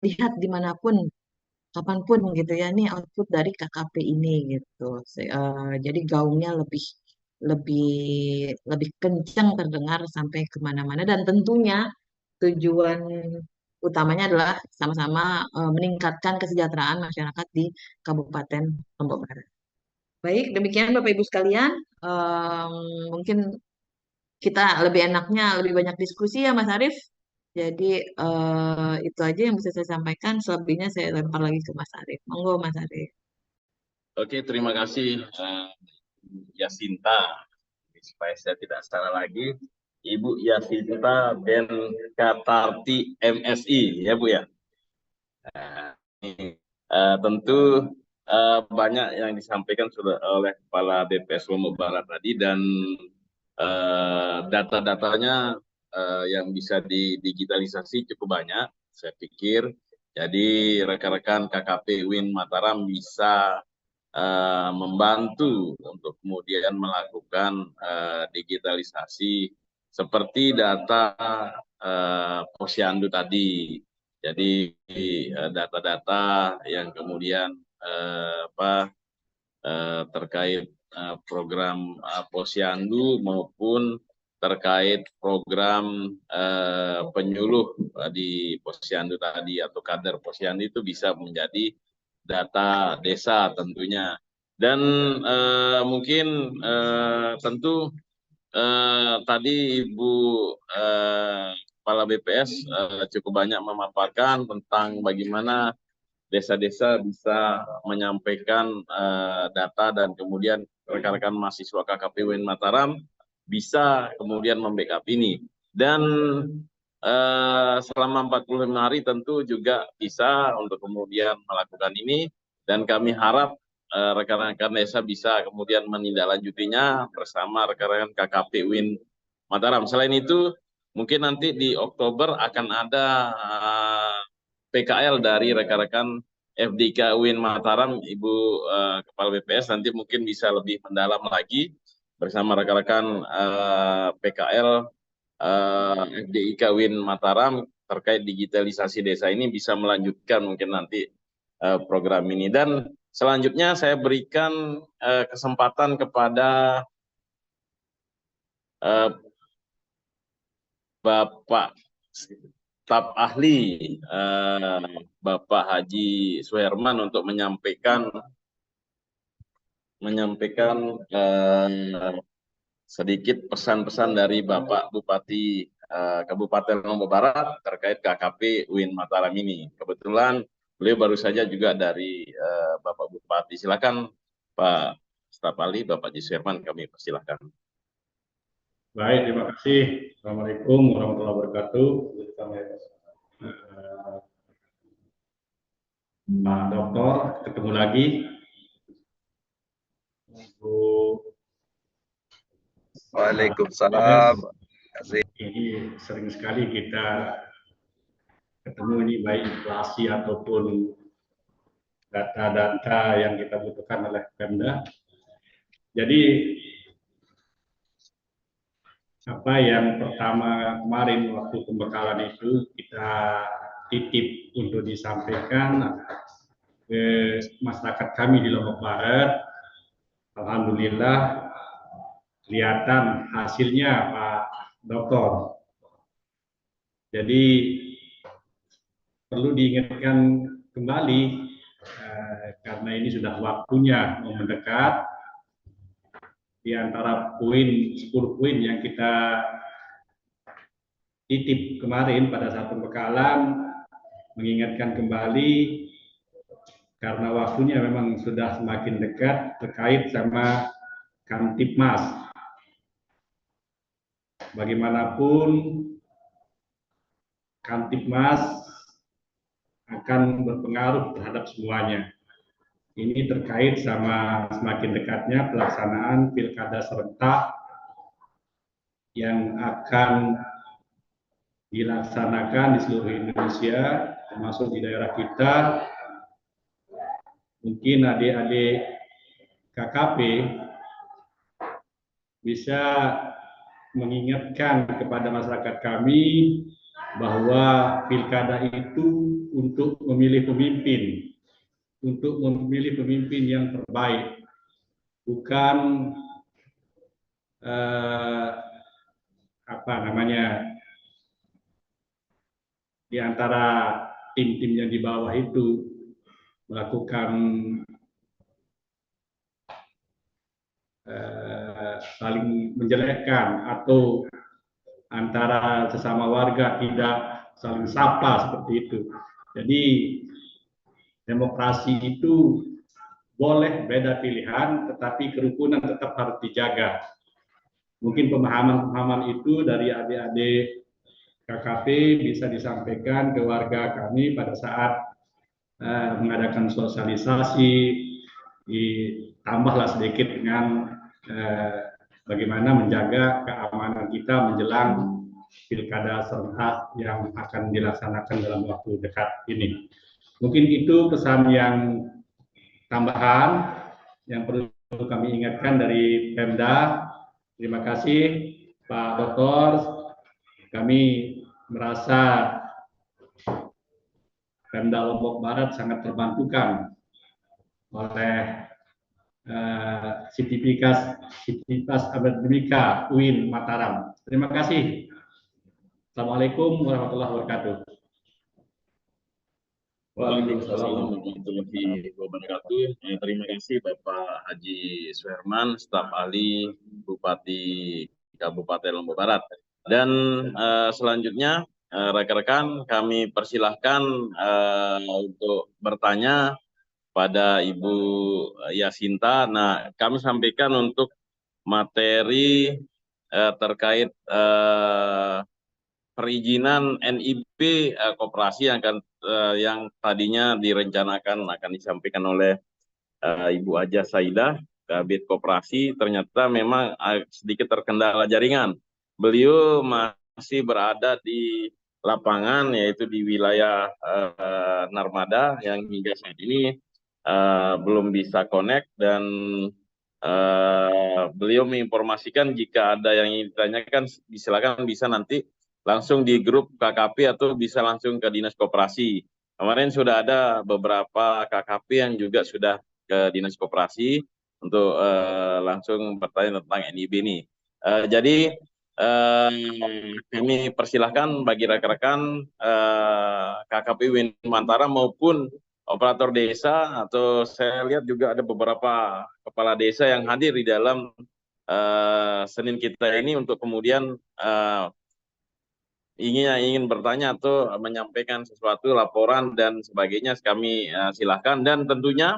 lihat dimanapun, kapanpun gitu ya, nih output dari KKP ini gitu. Jadi gaungnya lebih lebih lebih kencang terdengar sampai kemana-mana dan tentunya tujuan utamanya adalah sama-sama meningkatkan kesejahteraan masyarakat di Kabupaten Lombok Barat. Baik, demikian Bapak Ibu sekalian. Em, Mungkin kita lebih enaknya lebih banyak diskusi ya Mas Arief. Jadi itu aja yang bisa saya sampaikan. Selebihnya saya lempar lagi ke Mas Arief. Monggo Mas Arief. Oke, terima kasih Yasinta. Supaya saya tidak salah lagi, Ibu Yasinta Ben Katarti MSI, ya Bu ya. Nah, ini, tentu banyak yang disampaikan sudah oleh Kepala DPS Lombok Barat tadi dan data-datanya yang bisa didigitalisasi cukup banyak, saya pikir. Jadi rekan-rekan KKP Win Mataram bisa membantu untuk kemudian melakukan digitalisasi seperti data Posyandu tadi. Jadi data-data yang kemudian terkait program Posyandu maupun terkait program penyuluh di Posyandu tadi atau kader Posyandu itu bisa menjadi data desa tentunya. Dan mungkin tentu tadi Ibu Kepala BPS cukup banyak memaparkan tentang bagaimana desa-desa bisa menyampaikan data dan kemudian rekan-rekan mahasiswa KKP UIN Mataram bisa kemudian membackup ini. Dan selama 45 hari tentu juga bisa untuk kemudian melakukan ini dan kami harap rekan-rekan desa bisa kemudian menindaklanjutinya bersama rekan-rekan KKP UIN Mataram. Selain itu, mungkin nanti di Oktober akan ada PKL dari rekan-rekan FDK UIN Mataram, Ibu Kepala BPS nanti mungkin bisa lebih mendalam lagi bersama rekan-rekan PKL FDIK UIN Mataram terkait digitalisasi desa ini bisa melanjutkan mungkin nanti program ini. Dan selanjutnya saya berikan kesempatan kepada Bapak staf ahli Bapak Haji Suherman untuk menyampaikan sedikit pesan-pesan dari Bapak Bupati Kabupaten Lombok Barat terkait KKP UIN Mataram ini. Kebetulan beliau baru saja juga dari Bapak Bupati. Silakan Pak staf ahli Bapak Haji Suherman, kami persilahkan. Baik, terima kasih. Assalamualaikum warahmatullahi wabarakatuh. Pak Dokter, ketemu lagi. Bu. Waalaikumsalam. Ini sering sekali kita ketemu ini baik inflasi ataupun data-data yang kita butuhkan oleh Pemda. Jadi apa yang pertama kemarin waktu pembekalan itu kita titip untuk disampaikan ke masyarakat kami di Lombok Barat. Alhamdulillah kelihatan hasilnya Pak Dokter. Jadi perlu diingatkan kembali karena ini sudah waktunya mau mendekat. Di antara 10 poin yang kita titip kemarin pada saat pembekalan, mengingatkan kembali karena waktunya memang sudah semakin dekat terkait sama Kamtipmas. Bagaimanapun Kamtipmas akan berpengaruh terhadap semuanya. Ini terkait sama semakin dekatnya pelaksanaan pilkada serentak yang akan dilaksanakan di seluruh Indonesia, termasuk di daerah kita. Mungkin adik-adik KKP bisa mengingatkan kepada masyarakat kami bahwa pilkada itu untuk memilih pemimpin yang terbaik, bukan apa namanya, di antara tim-tim yang di bawah itu melakukan saling menjelekkan atau antara sesama warga tidak saling sapa seperti itu. Jadi demokrasi itu boleh beda pilihan, tetapi kerukunan tetap harus dijaga. Mungkin pemahaman-pemahaman itu dari adik-adik KKP bisa disampaikan ke warga kami pada saat mengadakan sosialisasi, ditambahlah sedikit dengan bagaimana menjaga keamanan kita menjelang pilkada serentak yang akan dilaksanakan dalam waktu dekat ini. Mungkin itu pesan yang tambahan yang perlu kami ingatkan dari Pemda. Terima kasih Pak Dokter. Kami merasa Pemda Lombok Barat sangat terbantukan oleh Sivitas Akademika UIN Mataram. Terima kasih. Assalamualaikum warahmatullahi wabarakatuh. Waalaikumsalam warahmatullahi wabarakatuh. Terima kasih Bapak Haji Suherman, staf ahli Bupati Kabupaten Lombok Barat. Dan selanjutnya rekan-rekan kami persilahkan untuk bertanya pada Ibu Yasinta. Nah, kami sampaikan untuk materi terkait perizinan NIB koperasi yang tadinya direncanakan akan disampaikan oleh Ibu Aja Saidah, Kabid Koperasi, ternyata memang sedikit terkendala jaringan. Beliau masih berada di lapangan, yaitu di wilayah Narmada, yang hingga saat ini belum bisa connect, dan beliau menginformasikan jika ada yang ingin ditanyakan, silakan bisa nanti langsung di grup KKP atau bisa langsung ke Dinas Koperasi. Kemarin sudah ada beberapa KKP yang juga sudah ke Dinas Koperasi untuk langsung bertanya tentang NIB ini. Jadi kami persilahkan bagi rekan-rekan KKP UIN Mantara maupun operator desa, atau saya lihat juga ada beberapa kepala desa yang hadir di dalam Senin kita ini untuk kemudian ingin bertanya atau menyampaikan sesuatu, laporan dan sebagainya. Kami silahkan. Dan tentunya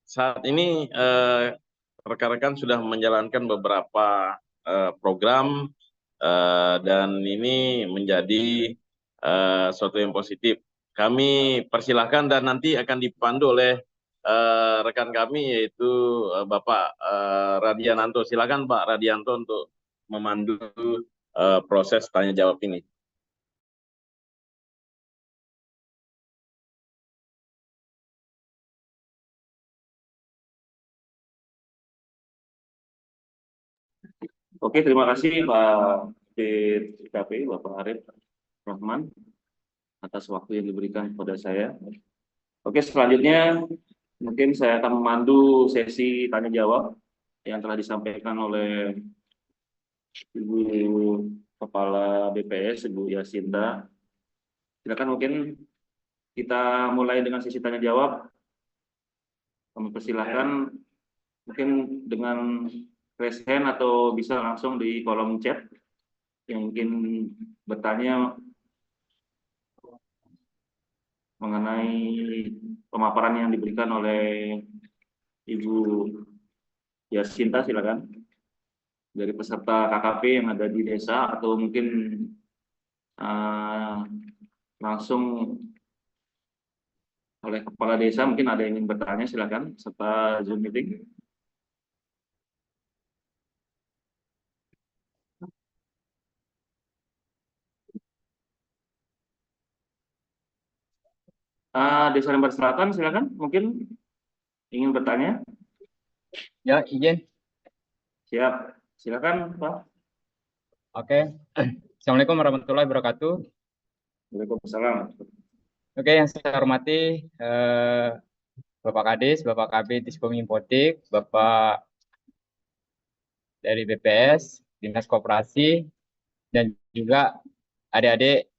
saat ini rekan-rekan sudah menjalankan beberapa program dan ini menjadi suatu yang positif. Kami persilahkan dan nanti akan dipandu oleh rekan kami, yaitu Bapak Radiananto. Silakan Pak Radianto untuk memandu proses tanya jawab ini. Oke, terima kasih Pak DKP, Bapak Arif Rahman, atas waktu yang diberikan kepada saya. Oke, selanjutnya mungkin saya akan memandu sesi tanya jawab yang telah disampaikan oleh Ibu Kepala BPS, Ibu Yasinta. Silakan, mungkin kita mulai dengan sesi tanya jawab. Kami persilahkan mungkin dengan raise hand atau bisa langsung di kolom chat yang mungkin bertanya mengenai pemaparan yang diberikan oleh Ibu Yasinta. Silakan, dari peserta KKP yang ada di desa, atau mungkin langsung oleh kepala desa, mungkin ada yang ingin bertanya. Silakan, serta Zoom meeting. Desa Lembar Selatan, silakan, mungkin ingin bertanya. Ya, izin. Siap, silakan Pak. Oke. Assalamualaikum warahmatullahi wabarakatuh. Waalaikumsalam. Oke, yang saya hormati Bapak Kadis, Bapak Kabid Diskom Impotik, Bapak dari BPS, Dinas Koperasi, dan juga adik-adik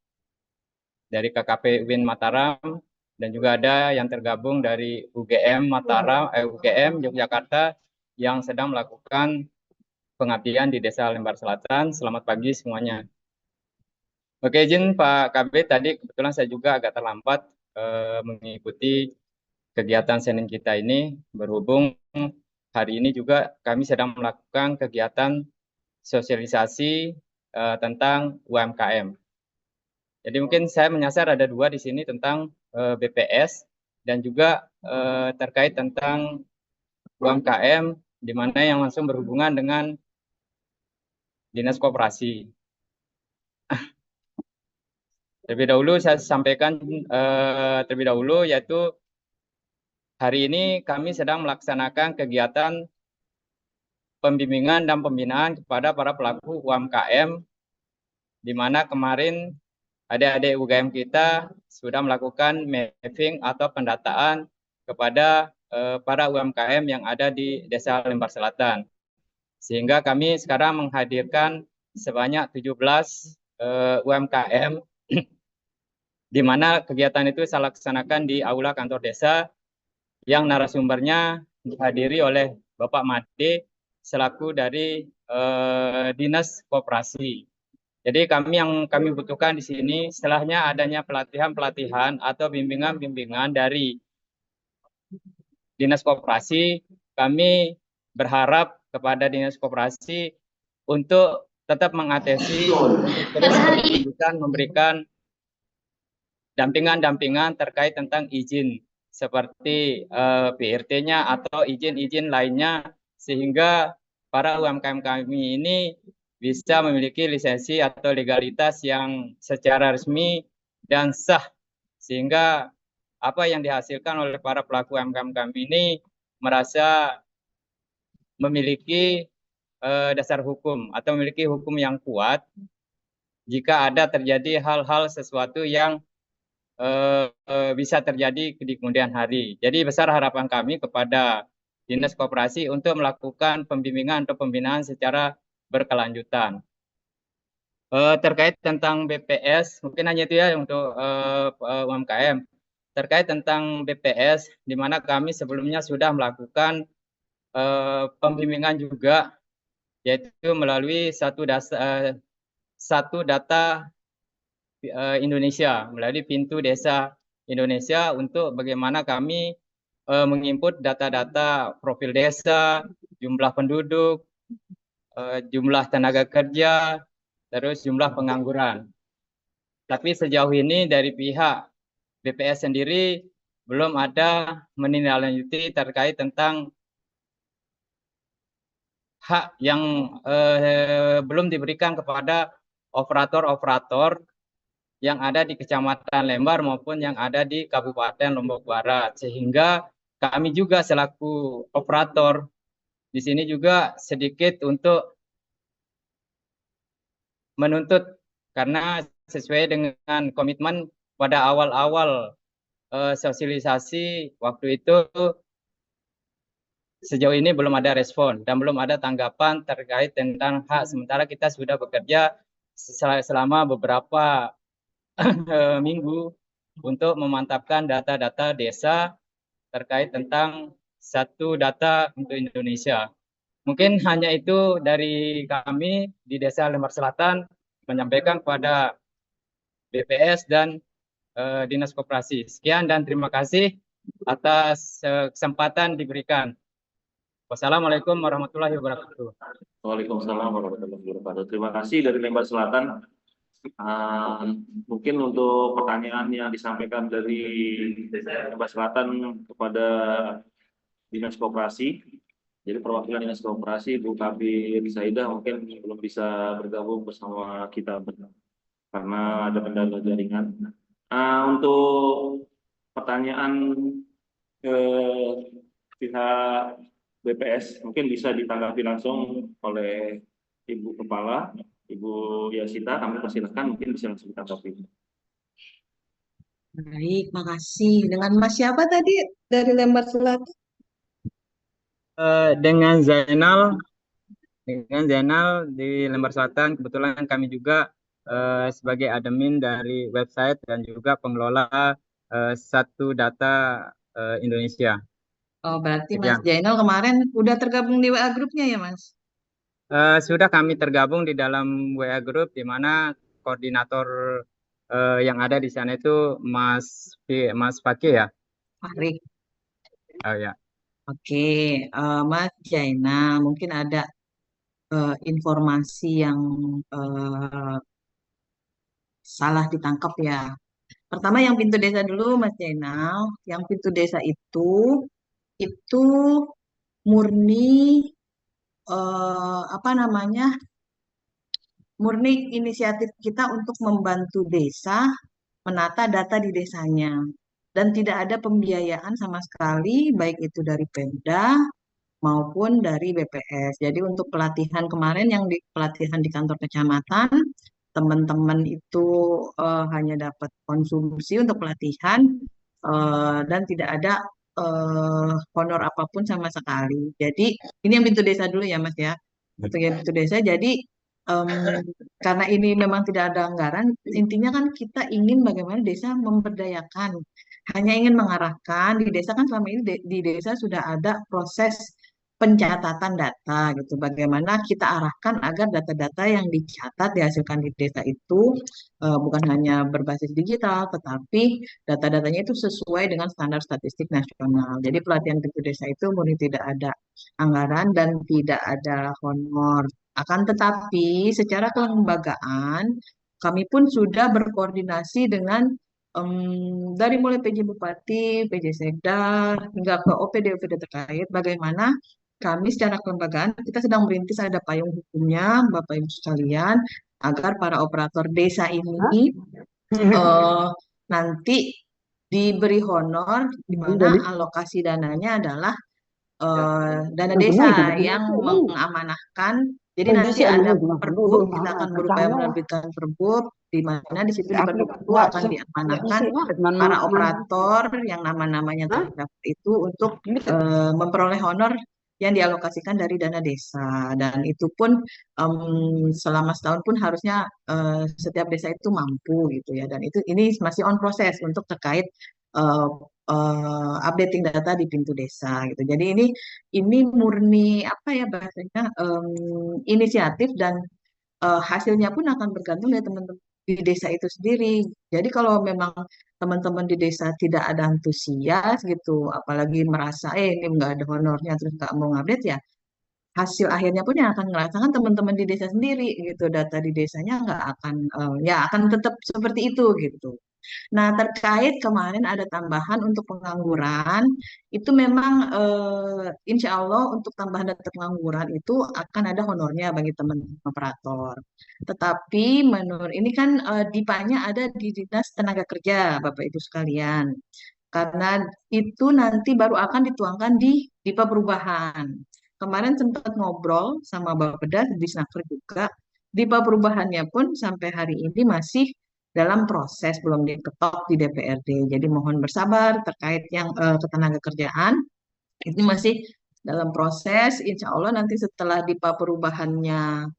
dari KKP UIN Mataram, dan juga ada yang tergabung dari UGM Mataram, UGM Yogyakarta yang sedang melakukan pengabdian di Desa Lembar Selatan. Selamat pagi semuanya. Oke, izin Pak Kabid, tadi kebetulan saya juga agak terlambat mengikuti kegiatan Senin kita ini, berhubung hari ini juga kami sedang melakukan kegiatan sosialisasi tentang UMKM. Jadi mungkin saya menyasar ada dua di sini tentang BPS dan juga terkait tentang UMKM, di mana yang langsung berhubungan dengan Dinas Koperasi. Terlebih dahulu saya sampaikan terlebih dahulu, yaitu hari ini kami sedang melaksanakan kegiatan pembimbingan dan pembinaan kepada para pelaku UMKM, di mana kemarin adik-adik UGM kita sudah melakukan mapping atau pendataan kepada para UMKM yang ada di Desa Lembar Selatan. Sehingga kami sekarang menghadirkan sebanyak 17 UMKM, di mana kegiatan itu saya laksanakan di Aula Kantor Desa, yang narasumbernya dihadiri oleh Bapak Made selaku dari Dinas Koperasi. Jadi yang kami butuhkan di sini setelahnya adanya pelatihan-pelatihan atau bimbingan-bimbingan dari Dinas Koperasi, kami berharap kepada Dinas Koperasi untuk tetap mengatasi, terus memberikan dampingan-dampingan terkait tentang izin seperti PRT-nya atau izin-izin lainnya, sehingga para UMKM kami ini bisa memiliki lisensi atau legalitas yang secara resmi dan sah, sehingga apa yang dihasilkan oleh para pelaku UMKM kami ini merasa memiliki dasar hukum atau memiliki hukum yang kuat jika ada terjadi hal-hal sesuatu yang bisa terjadi di kemudian hari. Jadi besar harapan kami kepada Dinas Koperasi untuk melakukan pembimbingan atau pembinaan secara berkelanjutan. Terkait tentang BPS, mungkin hanya itu ya untuk UMKM. Terkait tentang BPS, di mana kami sebelumnya sudah melakukan pembimbingan juga, yaitu melalui satu data Indonesia, melalui pintu desa Indonesia, untuk bagaimana kami menginput data-data profil desa, jumlah penduduk, jumlah tenaga kerja, terus jumlah pengangguran. Tapi sejauh ini dari pihak BPS sendiri belum ada menindaklanjuti terkait tentang hak yang belum diberikan kepada operator-operator yang ada di Kecamatan Lembar maupun yang ada di Kabupaten Lombok Barat, sehingga kami juga selaku operator di sini juga sedikit untuk menuntut, karena sesuai dengan komitmen pada awal-awal sosialisasi waktu itu, sejauh ini belum ada respon dan belum ada tanggapan terkait tentang hak, sementara kita sudah bekerja selama beberapa minggu untuk memantapkan data-data desa terkait tentang satu data untuk Indonesia. Mungkin hanya itu dari kami di Desa Lembar Selatan, menyampaikan kepada BPS dan Dinas Koperasi. Sekian dan terima kasih atas kesempatan diberikan. Wassalamualaikum warahmatullahi wabarakatuh. Waalaikumsalam warahmatullahi wabarakatuh. Terima kasih dari Lembar Selatan. Mungkin untuk pertanyaan yang disampaikan dari Lembar Selatan kepada Dinas Koperasi, jadi perwakilan Dinas Koperasi Bu Kabir Saidah mungkin belum bisa bergabung bersama kita karena ada kendala jaringan. Untuk pertanyaan ke pihak BPS mungkin bisa ditanggapi langsung oleh Ibu Kepala Ibu Yasita, kami persilahkan mungkin bisa langsung ditanggapi. Baik, makasih. Dengan Mas siapa tadi dari Lembar Selatan? Dengan Zainal di Lembar Selatan, kebetulan kami juga sebagai admin dari website dan juga pengelola Satu Data Indonesia. Oh, berarti Mas Ya, Jainal kemarin udah tergabung di WA grupnya ya, Mas? sudah kami tergabung di dalam WA Group di mana koordinator yang ada di sana itu Mas Fakih ya. Farid. Oh ya. Oke, Mas Jainal, mungkin ada informasi yang salah ditangkap ya. Pertama yang pintu desa dulu, Mas Jainal. Yang pintu desa itu murni apa namanya? Murni inisiatif kita untuk membantu desa menata data di desanya. Dan tidak ada pembiayaan sama sekali, baik itu dari Pemda maupun dari BPS. Jadi untuk pelatihan kemarin yang di pelatihan di kantor kecamatan, teman-teman itu hanya dapat konsumsi untuk pelatihan dan tidak ada honor apapun sama sekali. Jadi ini yang pintu desa dulu ya Mas ya. Untuk yang pintu desa. Jadi em, karena ini memang tidak ada anggaran, intinya kan kita ingin bagaimana desa memberdayakan. Hanya ingin mengarahkan di desa kan selama ini di desa sudah ada proses pencatatan data gitu. Bagaimana kita arahkan agar data-data yang dicatat dihasilkan di desa itu bukan hanya berbasis digital, tetapi data-datanya itu sesuai dengan standar statistik nasional. Jadi pelatihan pintu desa itu murni tidak ada anggaran dan tidak ada honor. Akan tetapi secara kelembagaan kami pun sudah berkoordinasi dengan dari mulai PJ Bupati, PJ Sekda, hingga ke OPD-OPD terkait, bagaimana kami secara kelembagaan kita sedang merintis ada payung hukumnya, Bapak Ibu sekalian, agar para operator desa ini eh, nanti diberi honor, di mana alokasi dananya adalah dana desa yang mengamanahkan. Jadi nanti ada perbub, kita akan berupaya menerbitkan perbub, di mana di situ di perbub itu akan diamanahkan para operator yang nama-namanya terdaftar itu untuk memperoleh honor yang dialokasikan dari dana desa. Dan itu pun selama setahun pun harusnya setiap desa itu mampu gitu ya. Dan itu ini masih on proses untuk terkait eh, updating data di pintu desa gitu. Jadi ini murni apa ya bahasanya inisiatif dan hasilnya pun akan bergantung dari teman-teman di desa itu sendiri. Jadi kalau memang teman-teman di desa tidak ada antusias gitu, apalagi merasa ini nggak ada honornya terus nggak mau ngupdate ya, hasil akhirnya pun yang akan merasakan teman-teman di desa sendiri gitu. Data di desanya nggak akan ya akan tetap seperti itu gitu. Nah, terkait kemarin ada tambahan untuk pengangguran, itu memang insya Allah untuk tambahan data pengangguran itu akan ada honornya bagi teman-teman operator. Tetapi menurut ini kan DIPA-nya ada di Dinas Tenaga Kerja, Bapak Ibu sekalian. Karena itu nanti baru akan dituangkan di DIPA Perubahan. Kemarin sempat ngobrol sama Bapeda di Snaker juga. DIPA Perubahannya pun sampai hari ini masih dalam proses, belum diketok di DPRD. Jadi mohon bersabar terkait yang ketenaga kerjaan. Ini masih dalam proses. Insya Allah nanti setelah DIPA perubahannya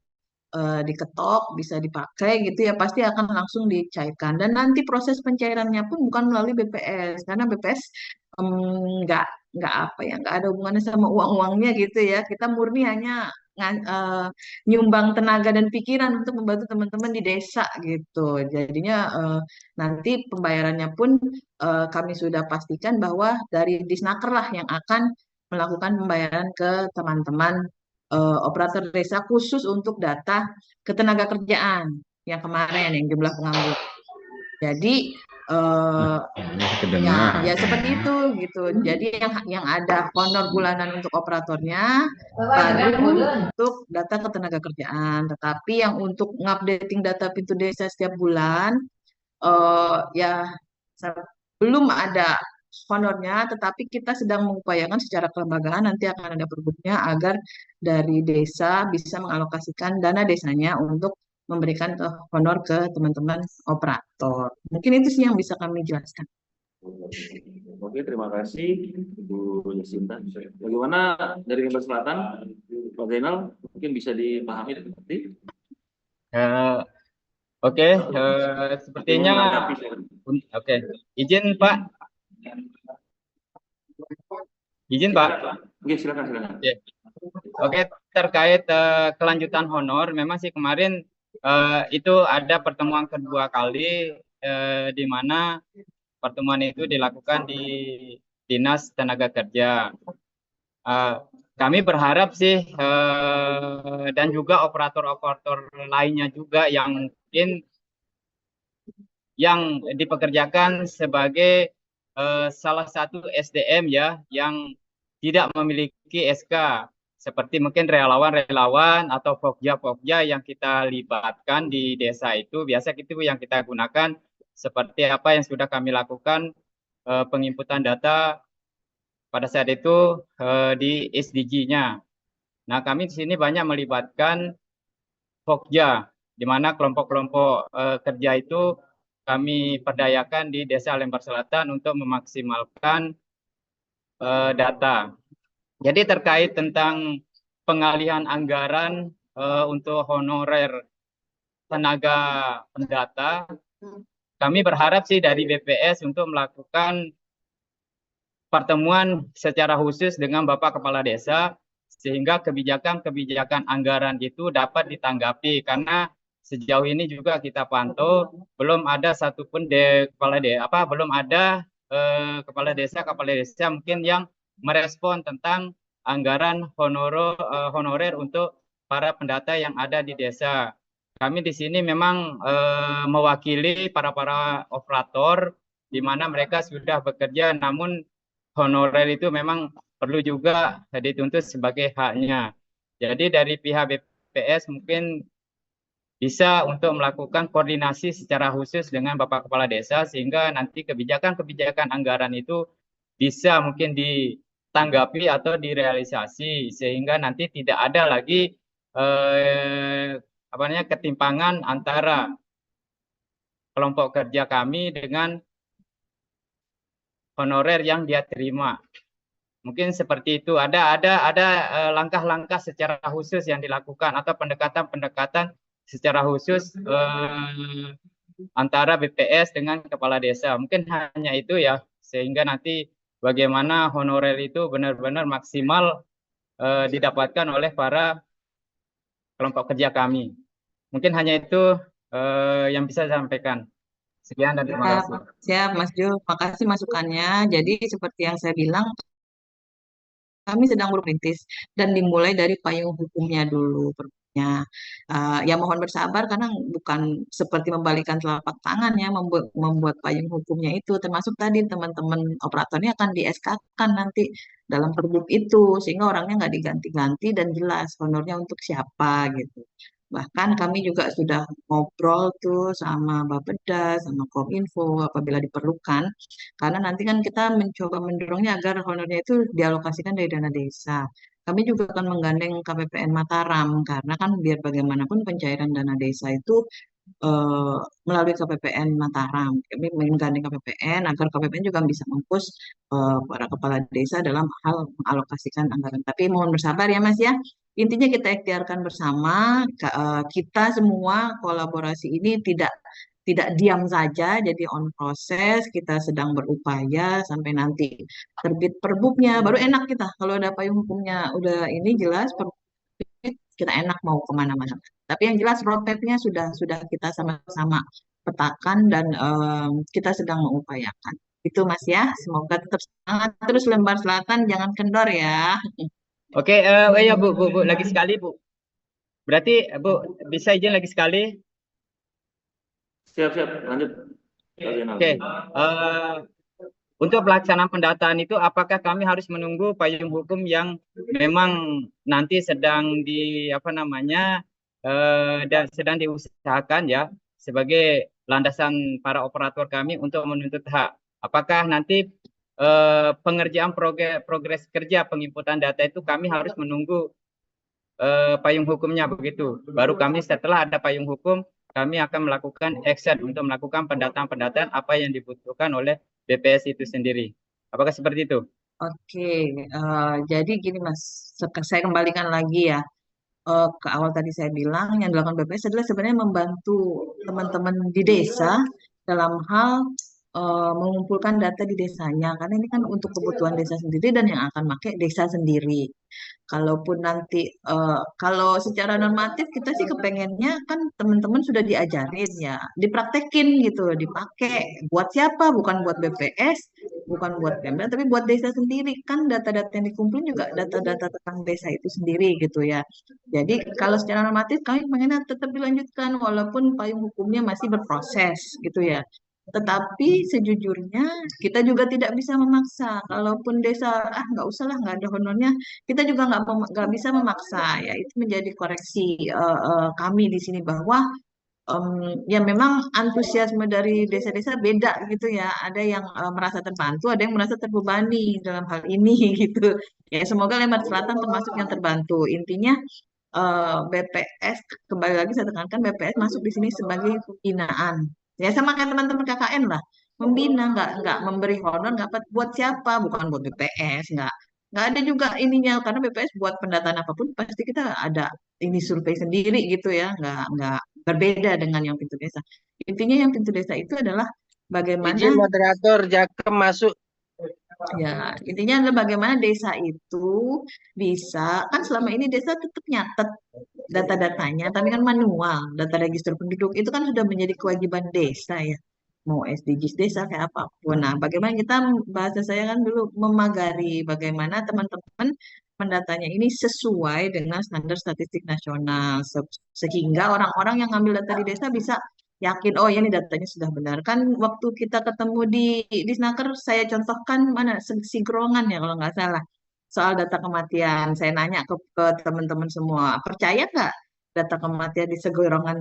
diketok, bisa dipakai gitu ya, pasti akan langsung dicairkan. Dan nanti proses pencairannya pun bukan melalui BPS, karena BPS nggak nggak apa ya, nggak ada hubungannya sama uang-uangnya gitu ya. Kita murni hanya nyumbang tenaga dan pikiran untuk membantu teman-teman di desa gitu. Jadinya nanti pembayarannya pun kami sudah pastikan bahwa dari Disnaker lah yang akan melakukan pembayaran ke teman-teman operator desa khusus untuk data ketenaga kerjaan yang kemarin yang jumlah penganggur. Jadi ya seperti itu gitu. Jadi yang ada honor bulanan untuk operatornya baru untuk data ketenaga kerjaan. Tetapi yang untuk ngupdating data pintu desa setiap bulan ya belum ada honornya, tetapi kita sedang mengupayakan secara kelembagaan nanti akan ada perbuknya agar dari desa bisa mengalokasikan dana desanya untuk memberikan honor ke teman-teman operator. Mungkin itu sih yang bisa kami jelaskan. Oke, terima kasih Ibu Yasinta. Bagaimana dari Lembar Selatan, Pak Zainal, mungkin bisa dipahami dan mengerti? Eh, Oke, sepertinya Menanggapi. oke. Izin Pak, izin Pak. Oke, silakan. Oke. Oke, terkait kelanjutan honor, memang sih kemarin itu ada pertemuan kedua kali di mana pertemuan itu dilakukan di Dinas Tenaga Kerja. Kami berharap sih dan juga operator-operator lainnya juga yang mungkin yang dipekerjakan sebagai salah satu SDM ya yang tidak memiliki SK, seperti mungkin relawan-relawan atau pokja-pokja yang kita libatkan di desa itu, biasa itu yang kita gunakan seperti apa yang sudah kami lakukan penginputan data pada saat itu di SDG-nya. Nah, kami di sini banyak melibatkan pokja, di mana kelompok-kelompok kerja itu kami perdayakan di Desa Lembar Selatan untuk memaksimalkan data. Jadi terkait tentang pengalihan anggaran untuk honorer tenaga pendata, kami berharap sih dari BPS untuk melakukan pertemuan secara khusus dengan Bapak Kepala Desa sehingga kebijakan-kebijakan anggaran itu dapat ditanggapi, karena sejauh ini juga kita pantau belum ada satupun belum ada kepala desa mungkin yang merespon tentang anggaran honorer untuk para pendata yang ada di desa. Kami di sini memang mewakili para operator di mana mereka sudah bekerja, namun honorer itu memang perlu juga dituntut sebagai haknya. Jadi dari pihak BPS mungkin bisa untuk melakukan koordinasi secara khusus dengan Bapak Kepala Desa sehingga nanti kebijakan-kebijakan anggaran itu bisa mungkin ditanggapi atau direalisasi sehingga nanti tidak ada lagi ketimpangan antara kelompok kerja kami dengan honorer yang dia terima. Mungkin seperti itu. Ada langkah-langkah secara khusus yang dilakukan atau pendekatan-pendekatan secara khusus antara BPS dengan kepala desa. Mungkin hanya itu ya, sehingga nanti bagaimana honorer itu benar-benar maksimal didapatkan oleh para kelompok kerja kami. Mungkin hanya itu yang bisa saya sampaikan. Sekian dan terima kasih. Siap, Mas Jo. Makasih masukannya. Jadi seperti yang saya bilang, kami sedang berperintis dan dimulai dari payung hukumnya dulu. Ya mohon bersabar karena bukan seperti membalikan telapak tangan ya membuat payung hukumnya itu, termasuk tadi teman-teman operatornya akan di SK-kan nanti dalam pergub itu sehingga orangnya nggak diganti-ganti dan jelas honornya untuk siapa gitu. Bahkan kami juga sudah ngobrol tuh sama Bapeda, sama Kominfo apabila diperlukan. Karena nanti kan kita mencoba mendorongnya agar honornya itu dialokasikan dari dana desa. Kami juga akan menggandeng KPPN Mataram karena kan biar bagaimanapun pencairan dana desa itu eh, melalui KPPN Mataram. Kami menggandeng KPPN agar KPPN juga bisa mempush para kepala desa dalam hal mengalokasikan anggaran. Tapi mohon bersabar ya Mas ya. Intinya kita ikhtiarkan bersama, kita semua kolaborasi ini tidak diam saja, jadi on proses, kita sedang berupaya sampai nanti terbit perbuknya, baru enak kita. Kalau ada payung hukumnya udah ini jelas, kita enak mau kemana-mana. Tapi yang jelas roadmap-nya sudah kita sama-sama petakan dan kita sedang mengupayakan. Itu Mas ya, semoga tetap semangat terus Lembar Selatan, jangan kendor ya. Oke, ya Bu, lagi sekali Bu. Berarti Bu bisa izin lagi sekali? Siap, lanjut. Oke, untuk pelaksanaan pendataan itu apakah kami harus menunggu payung hukum yang memang nanti sedang dan sedang diusahakan ya sebagai landasan para operator kami untuk menuntut hak? Apakah nanti pengerjaan progres kerja penginputan data itu kami harus menunggu payung hukumnya begitu. Baru kami setelah ada payung hukum, kami akan melakukan action untuk melakukan pendataan-pendataan apa yang dibutuhkan oleh BPS itu sendiri. Apakah seperti itu? Oke, jadi gini Mas, saya kembalikan lagi ya. Ke awal tadi saya bilang yang dilakukan BPS adalah sebenarnya membantu teman-teman di desa dalam hal mengumpulkan data di desanya karena ini kan untuk kebutuhan desa sendiri dan yang akan pakai desa sendiri. Kalaupun nanti kalau secara normatif kita sih kepengennya kan teman-teman sudah diajarin ya, dipraktekin gitu, dipakai buat siapa? Bukan buat BPS, bukan buat Pemda, tapi buat desa sendiri kan data-data yang dikumpulin juga data-data tentang desa itu sendiri gitu ya. Jadi kalau secara normatif kami pengennya tetap dilanjutkan walaupun payung hukumnya masih berproses gitu ya. Tetapi sejujurnya kita juga tidak bisa memaksa. Kalaupun desa nggak usah lah nggak ada honornya, kita juga nggak bisa memaksa ya. Itu menjadi koreksi kami di sini bahwa ya memang antusiasme dari desa-desa beda gitu ya. Ada yang merasa terbantu, ada yang merasa terbebani dalam hal ini gitu. Ya semoga Lembata Selatan termasuk yang terbantu. Intinya BPS kembali lagi saya tekankan BPS masuk di sini sebagai pembinaan. Ya sama kayak teman-teman KKN lah, membina nggak memberi honor nggak buat siapa, bukan buat BPS nggak ada juga ininya karena BPS buat pendataan apapun pasti kita ada ini survei sendiri gitu ya, nggak berbeda dengan yang pintu desa. Intinya yang pintu desa itu adalah bagaimana Izin moderator Jakem masuk. ya, intinya adalah bagaimana desa itu bisa, kan selama ini desa tetap nyatet data-datanya, tapi kan manual, data register penduduk itu kan sudah menjadi kewajiban desa ya, mau SDGs desa kayak apapun. Nah, bagaimana kita, bahasa saya kan dulu memagari, bagaimana teman-teman mendatanya ini sesuai dengan standar statistik nasional, sehingga orang-orang yang ngambil data di desa bisa yakin, oh ya ini datanya sudah benar. Kan waktu kita ketemu di Snaker, saya contohkan mana Sigrongan ya kalau nggak salah soal data kematian. Saya nanya ke teman-teman semua, percaya nggak data kematian di Sigrongan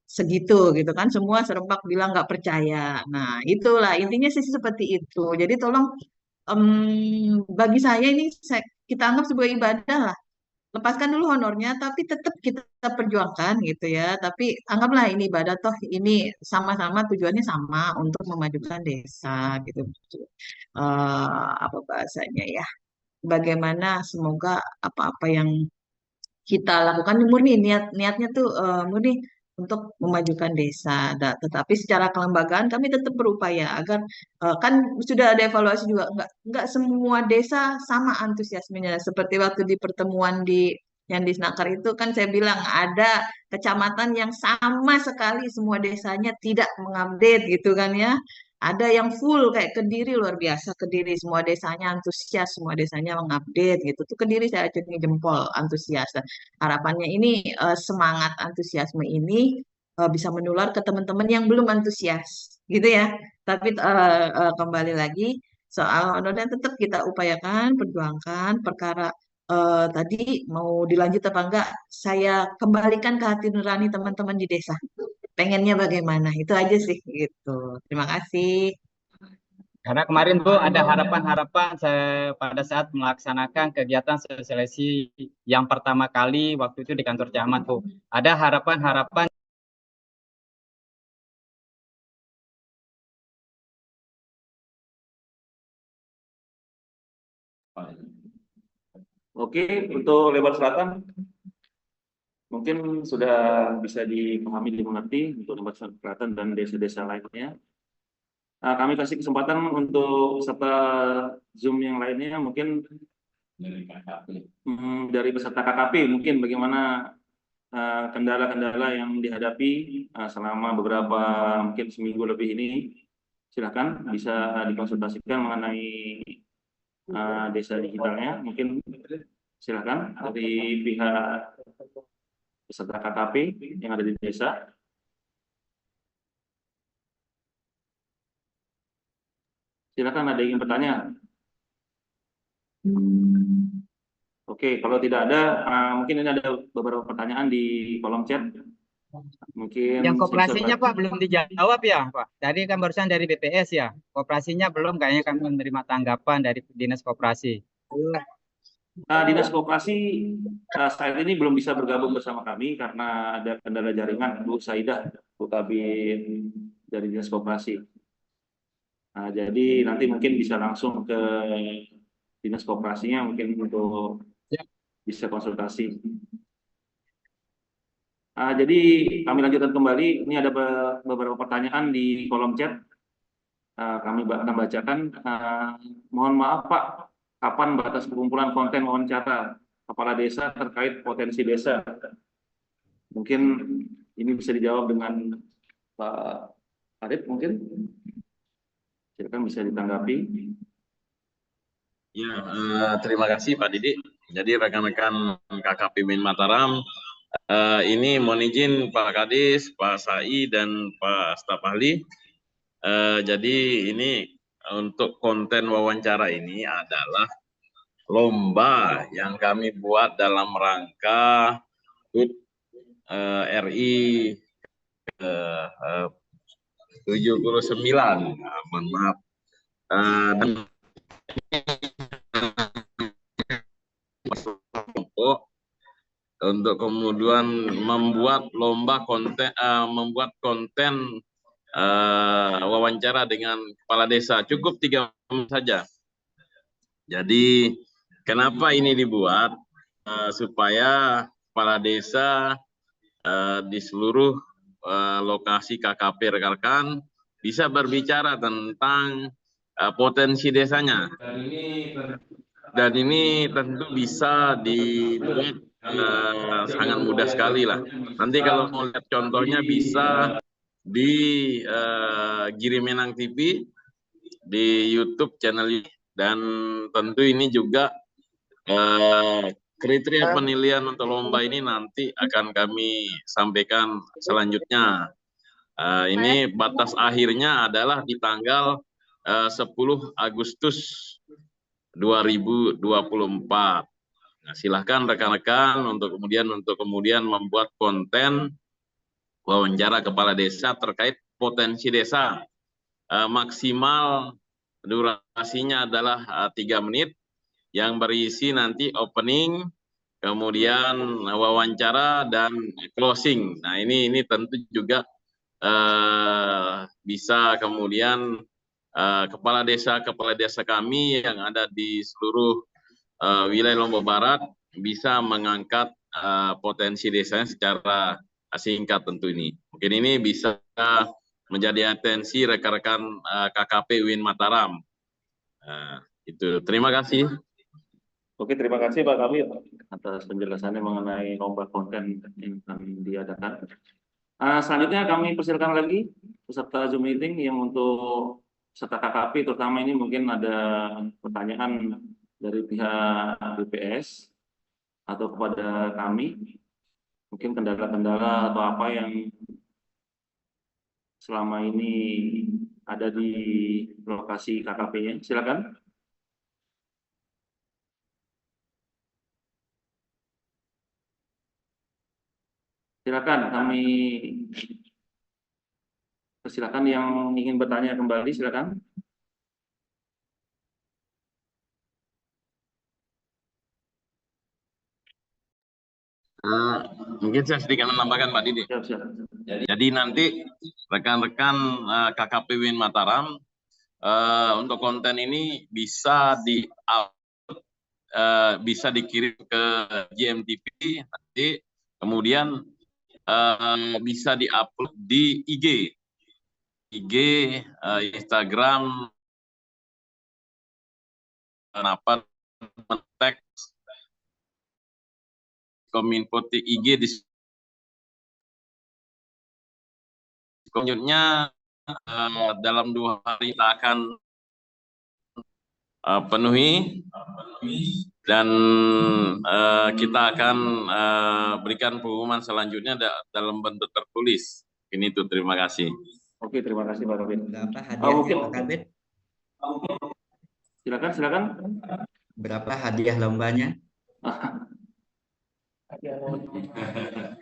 segitu gitu kan? Semua serempak bilang nggak percaya. Nah itulah intinya sih seperti itu. Jadi tolong bagi saya ini kita anggap sebuah ibadah lah, lepaskan dulu honornya, tapi tetap kita perjuangkan gitu ya. Tapi anggaplah ini ibadah, toh ini sama-sama tujuannya sama untuk memajukan desa gitu. Apa bahasanya ya? Bagaimana semoga apa-apa yang kita lakukan murni niatnya tuh murni untuk memajukan desa. Tetapi secara kelembagaan kami tetap berupaya agar kan sudah ada evaluasi juga nggak semua desa sama antusiasmenya seperti waktu di pertemuan yang di Snakar itu kan saya bilang ada kecamatan yang sama sekali semua desanya tidak mengupdate gitu kan ya. Ada yang full kayak Kediri luar biasa, Kediri semua desanya antusias, semua desanya mengupdate gitu. Tuh Kediri saya acungi jempol antusias. Harapannya ini semangat antusiasme ini bisa menular ke teman-teman yang belum antusias, gitu ya. Tapi kembali lagi soal honornya tetap kita upayakan, perjuangkan perkara tadi mau dilanjut apa enggak, saya kembalikan ke hati nurani teman-teman di desa. Pengennya bagaimana? Itu aja sih gitu. Terima kasih. Karena kemarin tuh ada harapan-harapan pada saat melaksanakan kegiatan sosialisasi yang pertama kali waktu itu di kantor camat tuh. Ada harapan-harapan. Oke, untuk Lebar Selatan mungkin sudah bisa dipahami, dimengerti untuk Lebar Selatan dan desa-desa lainnya. Nah, kami kasih kesempatan untuk peserta Zoom yang lainnya, mungkin dari peserta KKP, mungkin bagaimana kendala-kendala yang dihadapi selama beberapa, mungkin seminggu lebih ini. Silakan bisa dikonsultasikan mengenai desa digitalnya, mungkin silakan dari pihak peserta KKP yang ada di desa. Silakan, ada yang ingin bertanya? Oke, kalau tidak ada, mungkin ini ada beberapa pertanyaan di kolom chat. Mungkin yang koperasinya Pak belum dijawab ya Pak. Tadi kan barusan dari BPS ya. Koperasinya belum, kayaknya kami menerima tanggapan dari Dinas Koperasi. Dinas Koperasi saat ini belum bisa bergabung bersama kami karena ada kendala jaringan, Bu Saidah, Bu Kabin dari Dinas Koperasi. Jadi nanti mungkin bisa langsung ke Dinas Koperasinya mungkin untuk bisa konsultasi. Jadi kami lanjutkan kembali. Ini ada beberapa pertanyaan di kolom chat. Kami akan bacakan. Mohon maaf Pak, kapan batas pengumpulan konten wawancara kepala desa terkait potensi desa? Mungkin ini bisa dijawab dengan Pak Arif mungkin. Silakan bisa ditanggapi. Ya, terima kasih Pak Didik. Jadi rekan-rekan KKP Win Mataram, ini mohon izin Pak Kadis, Pak Sai, dan Pak staf ahli. Jadi ini untuk konten wawancara ini adalah lomba yang kami buat dalam rangka HUT RI 79. Mohon maaf. Dan untuk kemudian membuat lomba konten, wawancara dengan kepala desa, cukup 3 menit saja. Jadi kenapa ini dibuat? Supaya kepala desa di seluruh lokasi KKP rekan-rekan bisa berbicara tentang potensi desanya. Dan ini tentu bisa dibuat sangat mudah sekali lah. Nanti kalau mau lihat contohnya bisa di Giri Menang TV, di YouTube channel, dan tentu ini juga kriteria penilaian untuk lomba ini nanti akan kami sampaikan selanjutnya. Ini batas akhirnya adalah di tanggal 10 Agustus 2024. Nah, silahkan rekan-rekan untuk kemudian membuat konten wawancara kepala desa terkait potensi desa. Maksimal durasinya adalah 3 menit yang berisi nanti opening, kemudian wawancara dan closing. Nah, ini tentu juga bisa kemudian kepala desa kami yang ada di seluruh wilayah Lombok Barat bisa mengangkat potensi desanya secara singkat tentu ini. Mungkin ini bisa menjadi atensi rekan-rekan KKP Win Mataram. Itu. Terima kasih. Oke, terima kasih Pak Kabir atas penjelasannya mengenai lomba konten yang kami diadakan. Selanjutnya kami persilakan lagi peserta Zoom meeting yang untuk peserta KKP, terutama ini mungkin ada pertanyaan dari pihak BPS atau kepada kami, mungkin kendala-kendala atau apa yang selama ini ada di lokasi KKP-nya. Silakan. Silakan, kami persilakan yang ingin bertanya kembali, silakan. Mungkin saya sedikit menambahkan Pak Didi. Siap, siap. Jadi nanti rekan-rekan KKP Win Mataram untuk konten ini bisa bisa dikirim ke GMTV nanti, kemudian bisa diupload di IG, Instagram, kenapa teks Kominfo IG di selanjutnya. Dalam 2 hari kita akan penuhi dan kita akan berikan pengumuman selanjutnya dalam bentuk tertulis. Ini itu, terima kasih. Oke, terima kasih Pak Kabir. Berapa hadiahnya Pak Kabir? Silakan. Berapa hadiah lombanya?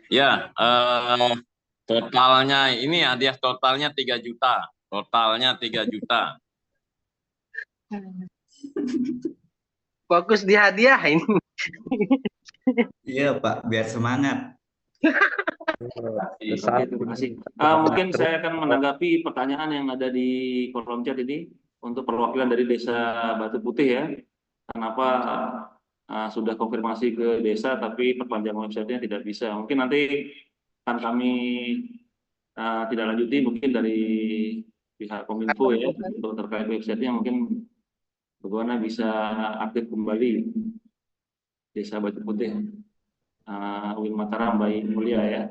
Ya, totalnya ini hadiah totalnya 3 juta. Totalnya 3 juta. Fokus di hadiah ini. Iya Pak, biar semangat. Oke, terima kasih. Mungkin saya akan menanggapi pertanyaan yang ada di kolom chat ini untuk perwakilan dari Desa Batu Putih ya. Kenapa sudah konfirmasi ke desa tapi perpanjangan websitenya tidak bisa? Mungkin nanti akan kami tidak lanjuti mungkin dari pihak Kominfo ya untuk terkait websitenya mungkin bagaimana bisa aktif kembali Desa Batu Putih. Uin Mataram Bayi Mulia ya.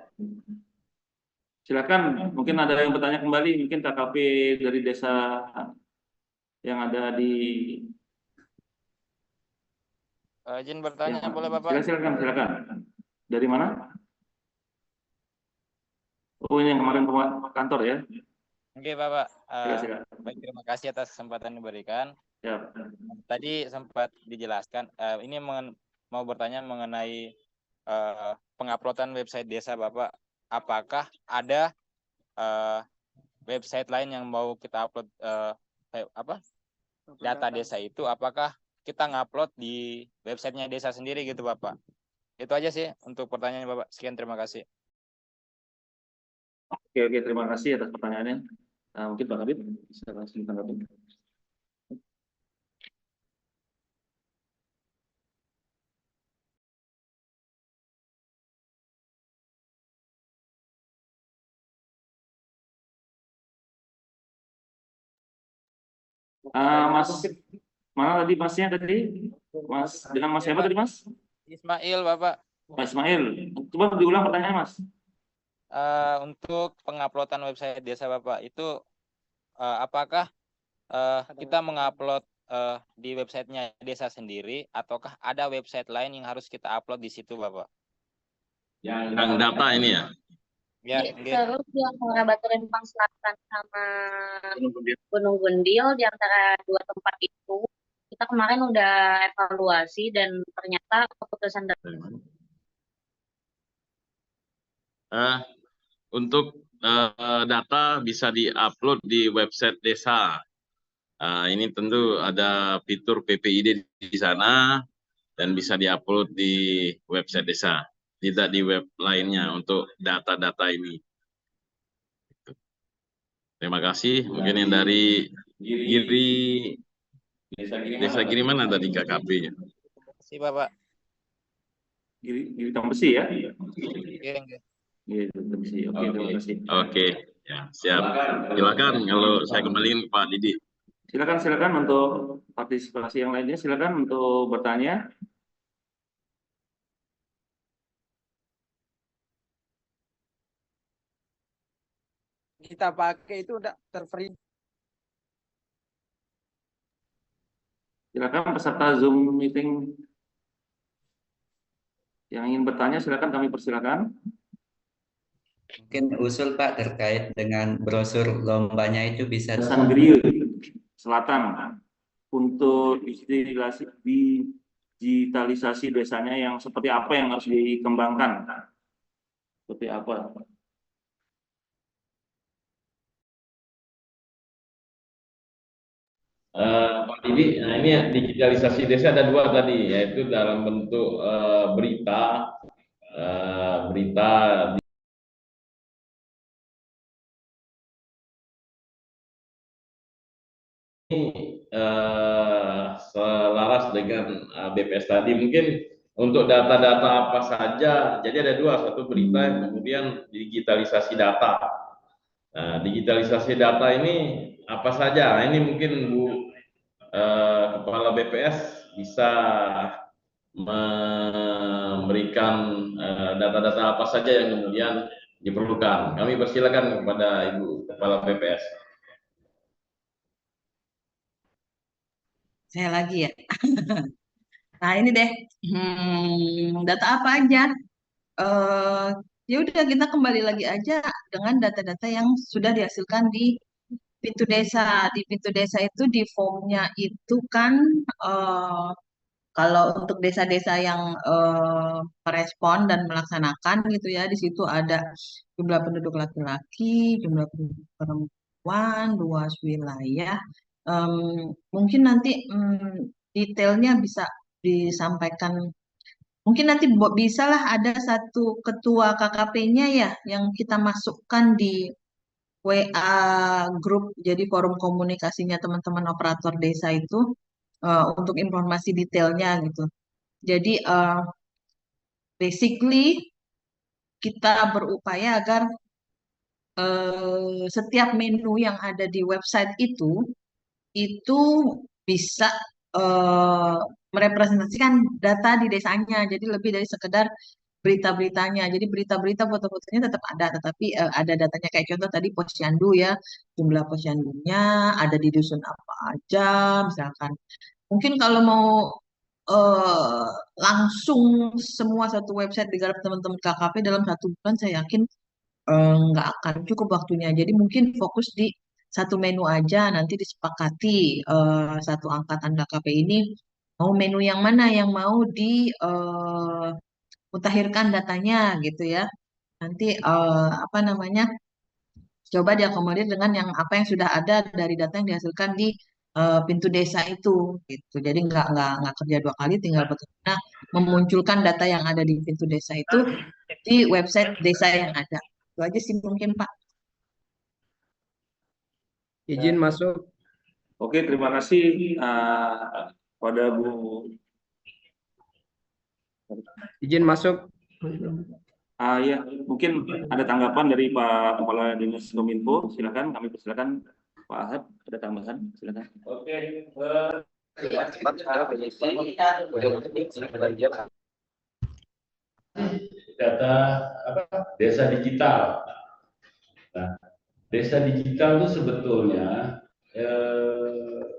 Silakan, mungkin ada yang bertanya kembali, mungkin KKP dari desa yang ada di. Izin bertanya boleh Bapak? Silakan. Dari mana? Oh ini yang kemarin kantor ya. Oke Bapak. Silakan. Baik, terima kasih atas kesempatan diberikan. Ya. Tadi sempat dijelaskan. Ini mau bertanya mengenai penguploadan website desa Bapak. Apakah ada website lain yang mau kita upload data desa itu? Apakah kita ngupload di websitenya desa sendiri gitu Bapak? Itu aja sih untuk pertanyaannya Bapak. Sekian, terima kasih. Oke, terima kasih atas pertanyaannya. Mungkin Pak Kabit bisa langsung tanggapi. Mas, mana tadi masnya tadi? Mas, dengan Mas siapa tadi Mas? Ismail Bapak. Mas Ismail, coba diulang pertanyaan Mas. Untuk penguploadan website desa Bapak itu apakah kita mengupload di websitenya desa sendiri ataukah ada website lain yang harus kita upload di situ Bapak? Yang data ini ya? Ya, terus yang Batu Rempang Selatan sama Gunung Gundil di antara dua tempat itu kita kemarin udah evaluasi dan ternyata keputusan dari untuk data bisa diupload di website desa. Ini tentu ada fitur PPID di sana dan bisa diupload di website desa, tidak di web lainnya untuk data-data ini. Terima kasih. Mungkin yang dari Giri, Desa Giri mana tadi KKP-nya? Terima kasih Bapak. Giri Tambesi ya? Oke. Oke, terima kasih. Oke, ya, siap. Silakan kalau saya kembaliin ke Pak Didi. Silakan untuk partisipasi yang lainnya. Silakan untuk bertanya. Kita pakai itu udah terfree. Silakan peserta Zoom meeting yang ingin bertanya, silakan kami persilakan. Mungkin usul Pak terkait dengan brosur lombanya itu bisa Sanggriu Selatan untuk digitalisasi desanya yang seperti apa yang harus dikembangkan? Seperti apa? Pak Didi, nah ini digitalisasi desa ada dua tadi, yaitu dalam bentuk berita selaras dengan BPS tadi. Mungkin untuk data-data apa saja, jadi ada dua, satu berita, kemudian digitalisasi data. Nah, digitalisasi data ini apa saja? Nah, ini mungkin Bu Kepala BPS bisa memberikan data-data apa saja yang kemudian diperlukan. Kami persilakan kepada Ibu Kepala BPS. Saya lagi ya. Nah ini deh, data apa aja? Ya udah kita kembali lagi aja dengan data-data yang sudah dihasilkan di pintu desa. Di pintu desa itu di formnya itu kan kalau untuk desa-desa yang merespon dan melaksanakan gitu ya, di situ ada jumlah penduduk laki-laki, jumlah penduduk perempuan, luas wilayah. Mungkin nanti detailnya bisa disampaikan Mungkin nanti bisalah ada satu ketua KKP-nya ya yang kita masukkan di WA grup, jadi forum komunikasinya teman-teman operator desa itu untuk informasi detailnya gitu. Jadi basically kita berupaya agar setiap menu yang ada di website itu bisa eh, merepresentasikan data di desanya. Jadi lebih dari sekedar berita-beritanya. Jadi berita-berita foto-fotonya tetap ada, tetapi ada datanya kayak contoh tadi posyandu ya, jumlah posyandunya, ada di dusun apa aja, misalkan. Mungkin kalau mau eh, langsung semua satu website digarap teman-teman KKP dalam 1 bulan, saya yakin nggak akan cukup waktunya. Jadi mungkin fokus di satu menu aja, nanti disepakati satu angkatan KKP ini mau menu yang mana yang mau mutakhirkan datanya gitu ya. Nanti apa namanya, coba diakomodir dengan yang apa yang sudah ada dari data yang dihasilkan di pintu desa itu gitu. Jadi nggak kerja 2 kali, tinggal bagaimana memunculkan data yang ada di pintu desa itu di website desa yang ada. Itu aja sih mungkin Pak. Izin masuk. Oke, terima kasih pada Bu. Izin masuk. Ya, mungkin ada tanggapan dari Pak Kepala Dinas Kominfo. Silakan, kami persilakan Pak Ahad, ada tambahan, silakan. Oke, data desa digital. Nah, desa digital itu sebetulnya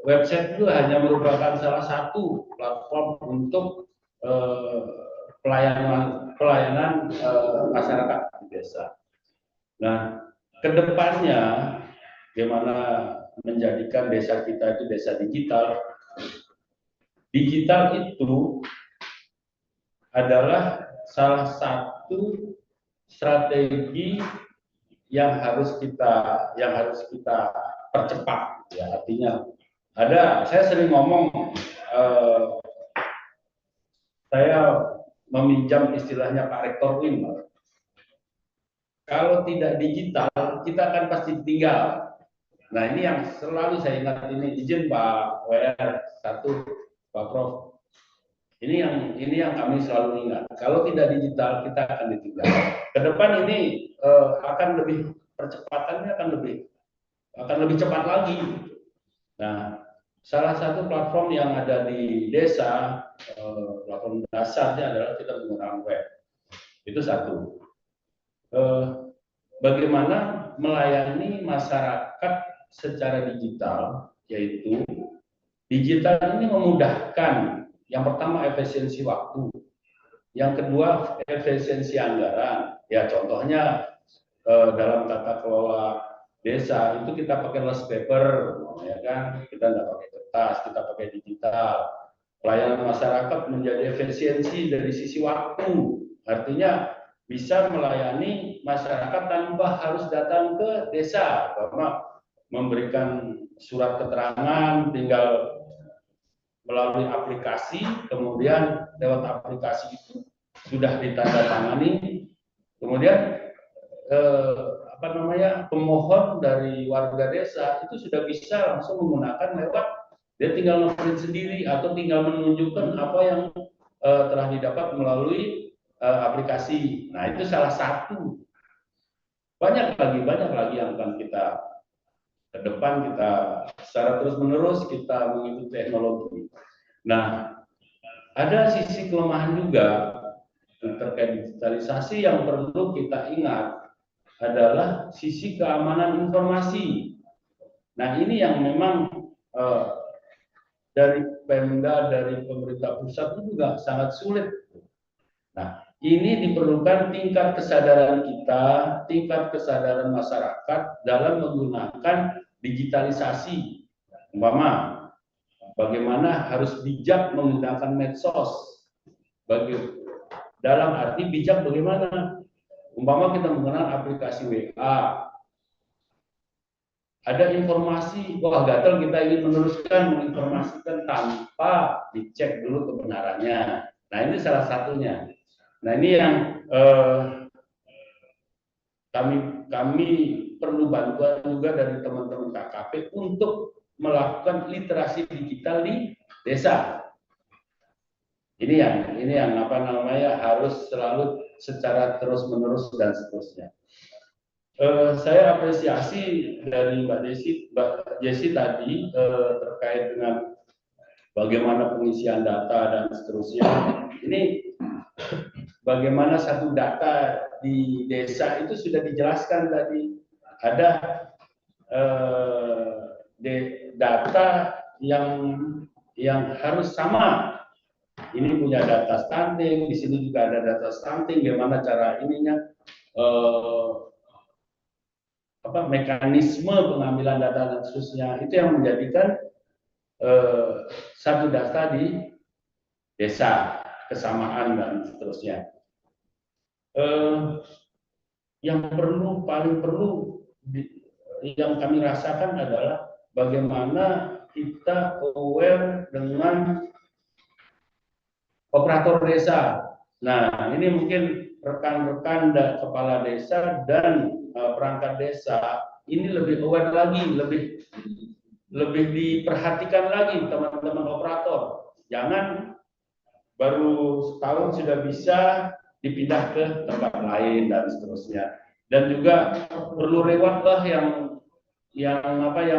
website itu hanya merupakan salah satu platform untuk pelayanan masyarakat di desa. Nah, kedepannya bagaimana menjadikan desa kita itu desa digital. Digital itu adalah salah satu strategi yang harus kita percepat. Ya, artinya saya sering ngomong, saya meminjam istilahnya Pak Rektor Win. Kalau tidak digital, kita akan pasti tinggal. Nah, ini yang selalu saya ingat, ini izin Pak WR, satu Pak Prof. Ini yang kami selalu ingat. Kalau tidak digital, kita akan ditinggal. Ke depan ini percepatannya akan lebih cepat lagi. Nah, salah satu platform yang ada di desa, platform dasarnya adalah kita menggunakan web. Itu satu. Bagaimana melayani masyarakat secara digital, yaitu digital ini memudahkan, yang pertama efisiensi waktu, yang kedua efisiensi anggaran. Ya, contohnya dalam tata kelola desa itu kita pakai less paper, ya kan, kita nggak pakai kertas, kita pakai digital. Pelayanan masyarakat menjadi efisiensi dari sisi waktu, artinya bisa melayani masyarakat tanpa harus datang ke desa, karena memberikan surat keterangan tinggal melalui aplikasi, kemudian lewat aplikasi itu sudah ditandatangani, kemudian pemohon dari warga desa itu sudah bisa langsung menggunakan lewat, dia tinggal nge-print sendiri atau tinggal menunjukkan apa yang telah didapat melalui aplikasi. Nah, itu salah satu. Banyak lagi yang akan kita ke depan, kita secara terus-menerus kita mengikuti teknologi. Nah, ada sisi kelemahan juga terkait digitalisasi yang perlu kita ingat adalah sisi keamanan informasi. Nah, ini yang memang dari Pemda, dari pemerintah pusat itu juga sangat sulit. Nah, ini diperlukan tingkat kesadaran kita, tingkat kesadaran masyarakat dalam menggunakan digitalisasi. Umpama, bagaimana harus bijak menggunakan medsos. Dalam arti bijak bagaimana? Umpama kita menggunakan aplikasi WA, ada informasi, wah gatel kita ingin meneruskan menginformasikan tanpa dicek dulu kebenarannya. Nah, ini salah satunya. Nah, ini yang kami perlu bantuan juga dari teman-teman KKP untuk melakukan literasi digital di desa. Ini yang apa namanya harus selalu secara terus-menerus dan seterusnya. Saya apresiasi dari Mbak Jessi tadi terkait dengan bagaimana pengisian data dan seterusnya. Ini bagaimana satu data di desa itu sudah dijelaskan tadi. Ada data yang harus sama. Ini punya data stunting, di sini juga ada data stunting. Bagaimana cara ininya? Mekanisme pengambilan data dan seterusnya itu yang menjadikan satu data di desa, kesamaan dan seterusnya. Yang paling perlu yang kami rasakan adalah bagaimana kita aware dengan operator desa. Nah, ini mungkin rekan-rekan kepala desa dan perangkat desa ini lebih aware lagi, lebih diperhatikan lagi teman-teman operator. Jangan baru setahun sudah bisa dipindah ke tempat lain dan seterusnya. Dan juga perlu rewatlah yang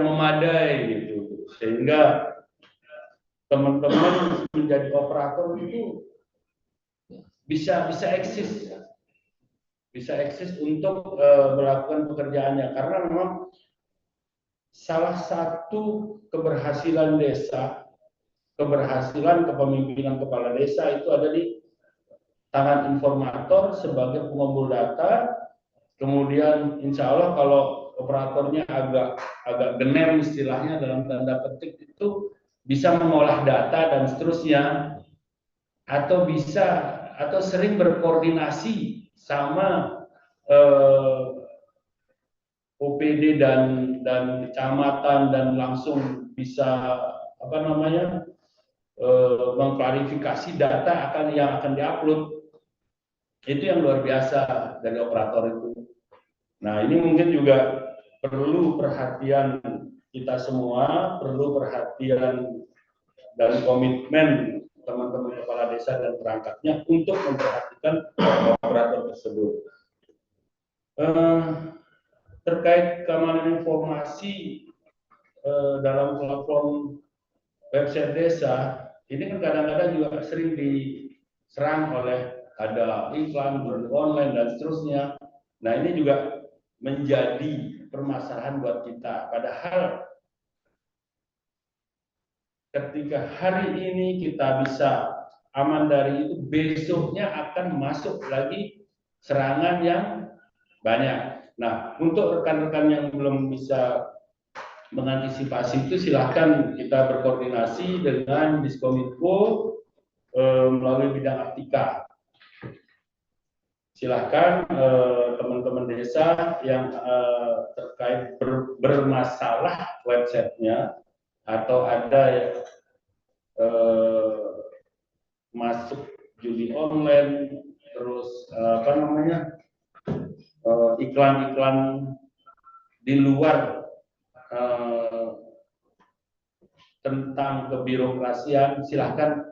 memadai gitu, sehingga teman-teman menjadi operator itu bisa eksis untuk melakukan pekerjaannya, karena memang salah satu keberhasilan desa, keberhasilan kepemimpinan kepala desa itu ada di tangan informator sebagai pengumpul data. Kemudian insya Allah kalau operatornya agak genem istilahnya dalam tanda petik itu bisa mengolah data dan seterusnya, atau sering berkoordinasi sama OPD dan kecamatan dan langsung bisa mengklarifikasi data yang akan diupload. Itu yang luar biasa dari operator itu. Nah, ini mungkin juga perlu perhatian kita semua, perlu perhatian dan komitmen teman-teman kepala desa dan perangkatnya untuk memperhatikan operator tersebut. Terkait keamanan informasi dalam platform website desa, ini kan kadang-kadang juga sering diserang oleh ada iklan, online dan seterusnya. Nah, ini juga menjadi permasalahan buat kita. Padahal ketika hari ini kita bisa aman dari itu, besoknya akan masuk lagi serangan yang banyak. Nah, untuk rekan-rekan yang belum bisa mengantisipasi itu, silahkan kita berkoordinasi dengan Diskominfo melalui bidang Aktika. Silahkan teman-teman desa yang terkait bermasalah websitenya atau ada masuk judi online, terus iklan-iklan di luar tentang kebirokrasian, silahkan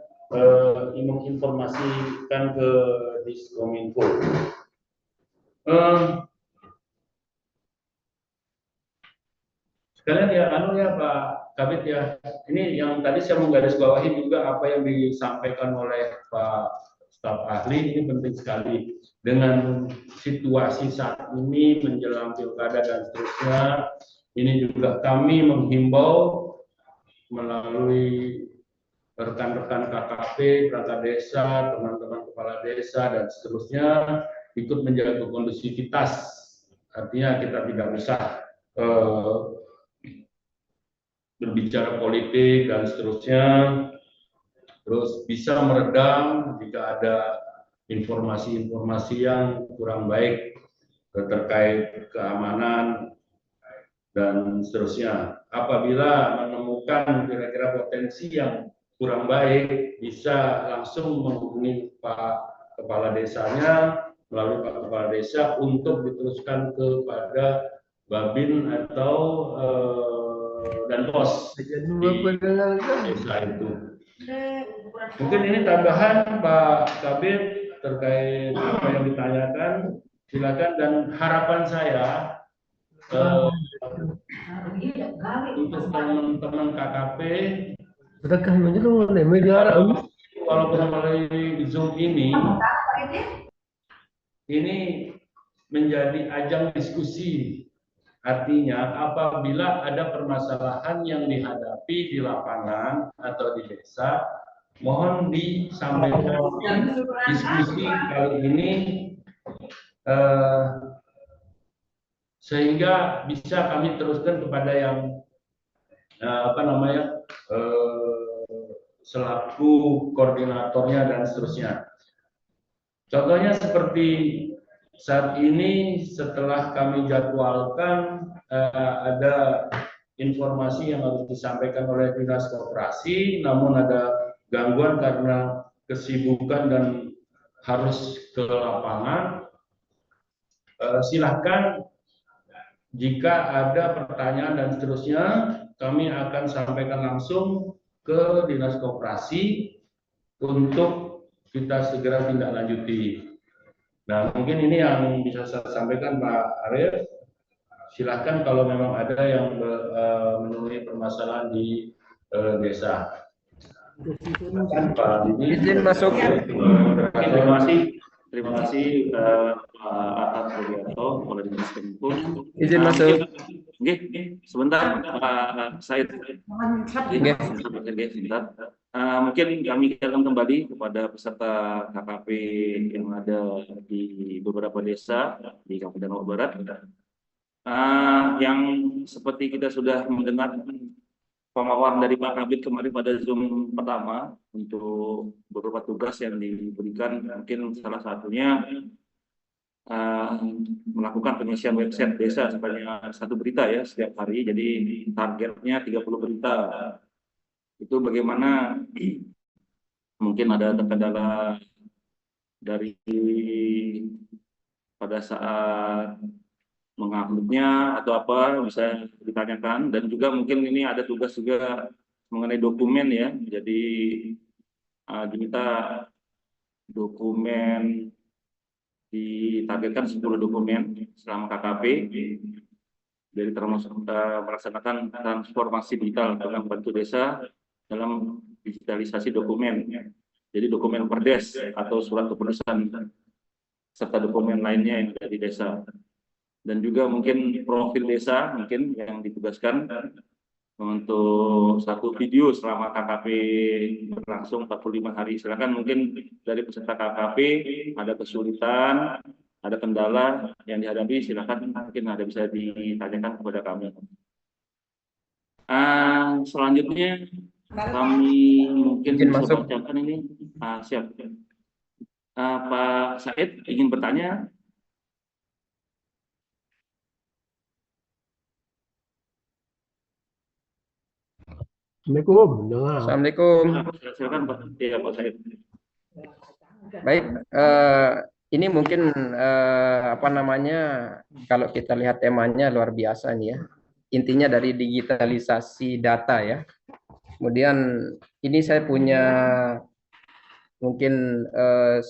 menginformasikan ke Diskominfo. Sekalian ya Pak Kabit ya, ini yang tadi saya menggarisbawahi juga apa yang disampaikan oleh Pak staf ahli, ini penting sekali. Dengan situasi saat ini menjelang pilkada dan seterusnya, ini juga kami menghimbau melalui rekan-rekan KKP, perangkat desa, teman-teman kepala desa dan seterusnya ikut menjaga kondusivitas. Artinya kita tidak usah berbicara politik dan seterusnya, terus bisa meredam jika ada informasi-informasi yang kurang baik terkait keamanan dan seterusnya. Apabila menemukan kira-kira potensi yang kurang baik, bisa langsung menghubungi Pak Kepala Desanya melalui Pak Kepala Desa untuk diteruskan kepada Babin atau dan pos di desa itu. Mungkin ini tambahan Pak Kabit terkait apa yang ditanyakan, silakan. Dan harapan saya untuk teman-teman KKP, walaupun melalui Zoom ini menjadi ajang diskusi. Artinya apabila ada permasalahan yang dihadapi di lapangan atau di desa, mohon disampaikan diskusi kali ini sehingga bisa kami teruskan kepada yang selaku koordinatornya dan seterusnya. Contohnya seperti saat ini setelah kami jadwalkan ada informasi yang harus disampaikan oleh Dinas Koperasi, namun ada gangguan karena kesibukan dan harus ke lapangan. Silahkan jika ada pertanyaan dan seterusnya, kami akan sampaikan langsung ke Dinas Koperasi untuk kita segera tindak lanjuti. Nah, mungkin ini yang bisa saya sampaikan Pak Arief. Silahkan kalau memang ada yang menemui permasalahan di desa. Silakan Pak Didi. Izin masuk. Terima kasih atas Sugiarto, Kepala Dinas Kominfo. Izin masuk. Sebentar Pak Said. Sebentar. Mungkin kami akan kembali kepada peserta KKP yang ada di beberapa desa di Kabupaten Lombok Barat. Yang seperti kita sudah mendengar pemaparan dari Pak Kabit kemarin pada Zoom pertama untuk beberapa tugas yang diberikan, mungkin salah satunya melakukan pengisian website desa sebanyak 1 berita ya setiap hari, jadi targetnya 30 berita. Itu bagaimana mungkin ada kendala dari pada saat menguploadnya atau apa bisa ditanyakan, dan juga mungkin ini ada tugas juga mengenai dokumen ya, jadi diminta dokumen ditargetkan 10 dokumen selama KKP dari termasuk melaksanakan transformasi digital dengan bantu desa dalam digitalisasi dokumen. Jadi dokumen perdes atau surat keputusan serta dokumen lainnya yang ada di desa. Dan juga mungkin profil desa mungkin yang ditugaskan untuk 1 video selama KKP berlangsung 45 hari. Silakan mungkin dari peserta KKP ada kesulitan, ada kendala yang dihadapi, silakan mungkin ada bisa ditanyakan kepada kami. Selanjutnya kami mungkin bisa bacakan ini. Siap. Pak Said ingin bertanya. Assalamualaikum. Silakan Pak. Iya Pak Said. Baik, ini mungkin kalau kita lihat temanya luar biasa nih ya. Intinya dari digitalisasi data ya. Kemudian ini saya punya mungkin 1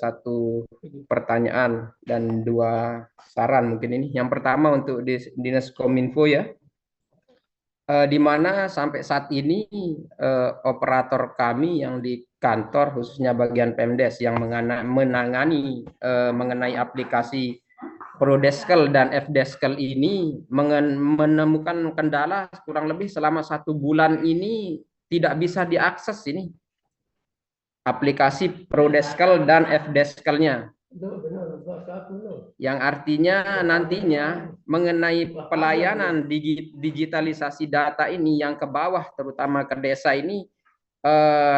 pertanyaan dan 2 saran mungkin ini. Yang pertama untuk Dinas Kominfo ya. Di mana sampai saat ini operator kami yang di kantor khususnya bagian Pemdes yang menangani mengenai aplikasi Prodeskel dan Fdeskel ini menemukan kendala kurang lebih selama 1 bulan ini tidak bisa diakses ini aplikasi Prodeskel dan Fdeskelnya. Yang artinya nantinya mengenai pelayanan digitalisasi data ini yang ke bawah terutama ke desa ini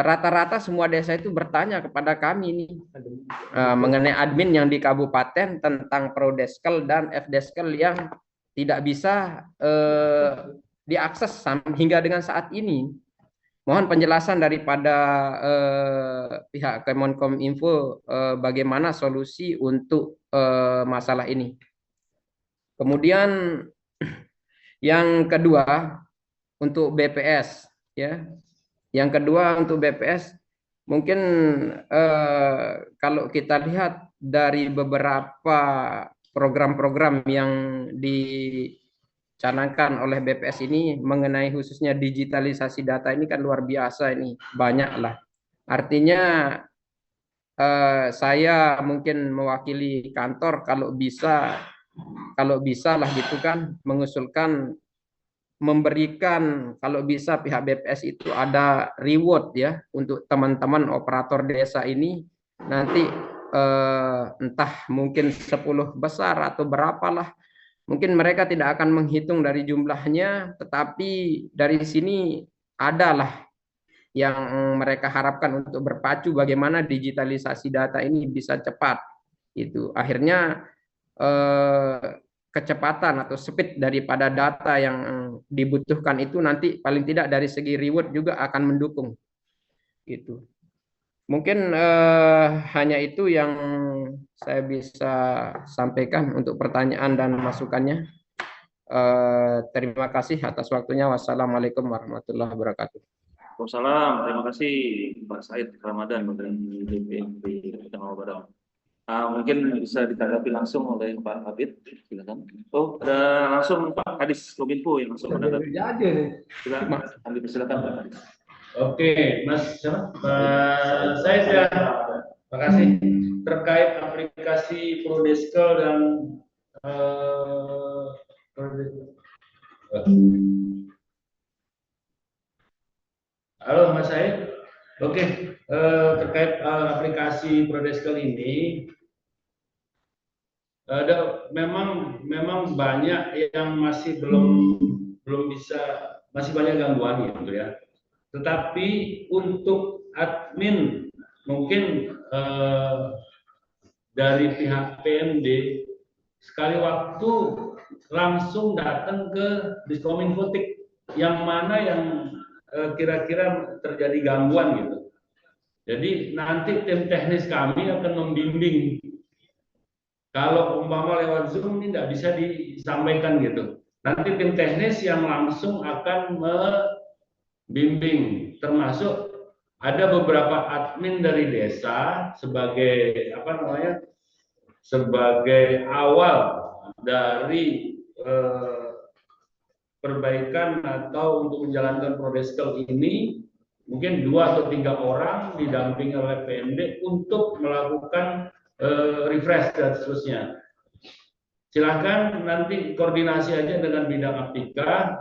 rata-rata semua desa itu bertanya kepada kami ini mengenai admin yang di kabupaten tentang Prodeskel dan Fdeskel yang tidak bisa diakses hingga dengan saat ini. mohon penjelasan daripada pihak Kemenkominfo bagaimana solusi untuk masalah ini. Kemudian yang kedua untuk BPS ya. Yang kedua untuk BPS mungkin kalau kita lihat dari beberapa program-program yang dicanangkan oleh BPS ini mengenai khususnya digitalisasi data ini kan luar biasa, ini banyak lah. Artinya saya mungkin mewakili kantor kalau bisa lah gitu kan mengusulkan memberikan kalau bisa pihak BPS itu ada reward ya untuk teman-teman operator desa ini nanti entah mungkin 10 besar atau berapalah, mungkin mereka tidak akan menghitung dari jumlahnya, tetapi dari sini adalah yang mereka harapkan untuk berpacu bagaimana digitalisasi data ini bisa cepat. Itu akhirnya kecepatan atau speed daripada data yang dibutuhkan itu nanti paling tidak dari segi reward juga akan mendukung. Gitu. Mungkin hanya itu yang saya bisa sampaikan untuk pertanyaan dan masukannya. Terima kasih atas waktunya. Wassalamualaikum warahmatullahi wabarakatuh. Waalaikumsalam. Terima kasih Pak Said Ramadan dari DPMP Jawa Barat. Mungkin bisa ditanggapi langsung oleh Pak Habib, silakan. Oh, ada langsung Pak Kadis Kominfo yang langsung menanggapi. Silakan, Habib, silakan Pak Kadis. Oke, Mas siapa? Saya sudah, terima kasih. Terkait aplikasi Prodeskel dan halo Mas Said. Oke, terkait aplikasi Prodeskel ini memang banyak yang masih belum bisa, masih banyak gangguan gitu ya. Tetapi untuk admin mungkin dari pihak PMD sekali waktu langsung datang ke Diskominfotik yang mana yang kira-kira terjadi gangguan gitu. Jadi nanti tim teknis kami akan membimbing. Kalau umpama lewat Zoom ini tidak bisa disampaikan gitu. Nanti tim teknis yang langsung akan membimbing, termasuk ada beberapa admin dari desa sebagai sebagai awal dari perbaikan atau untuk menjalankan Prodeskel ini, mungkin 2 atau 3 orang didampingi oleh PMD untuk melakukan refresh dan seterusnya. Silahkan nanti koordinasi aja dengan bidang aptika.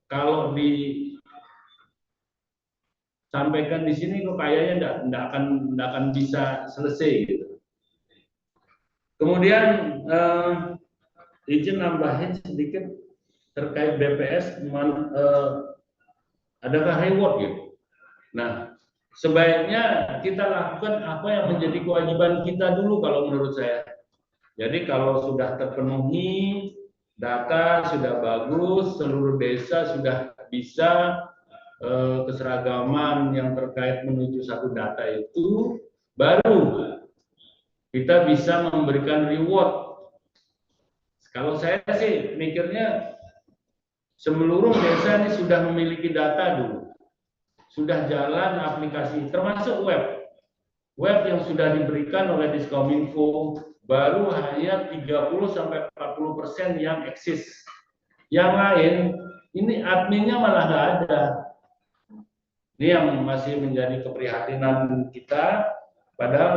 Kalau disampaikan di sini kok kayaknya enggak akan bisa selesai gitu. Kemudian izin nambahin sedikit terkait BPS, adakah reward gitu. Nah, sebaiknya kita lakukan apa yang menjadi kewajiban kita dulu kalau menurut saya. Jadi kalau sudah terpenuhi, data sudah bagus, seluruh desa sudah bisa keseragaman yang terkait menuju satu data itu, baru kita bisa memberikan reward. Kalau saya sih mikirnya seluruh desa ini sudah memiliki data dulu, sudah jalan aplikasi, termasuk web yang sudah diberikan oleh Diskominfo, baru hanya 30-40% yang eksis. Yang lain ini adminnya malah nggak ada. Ini yang masih menjadi keprihatinan kita. Padahal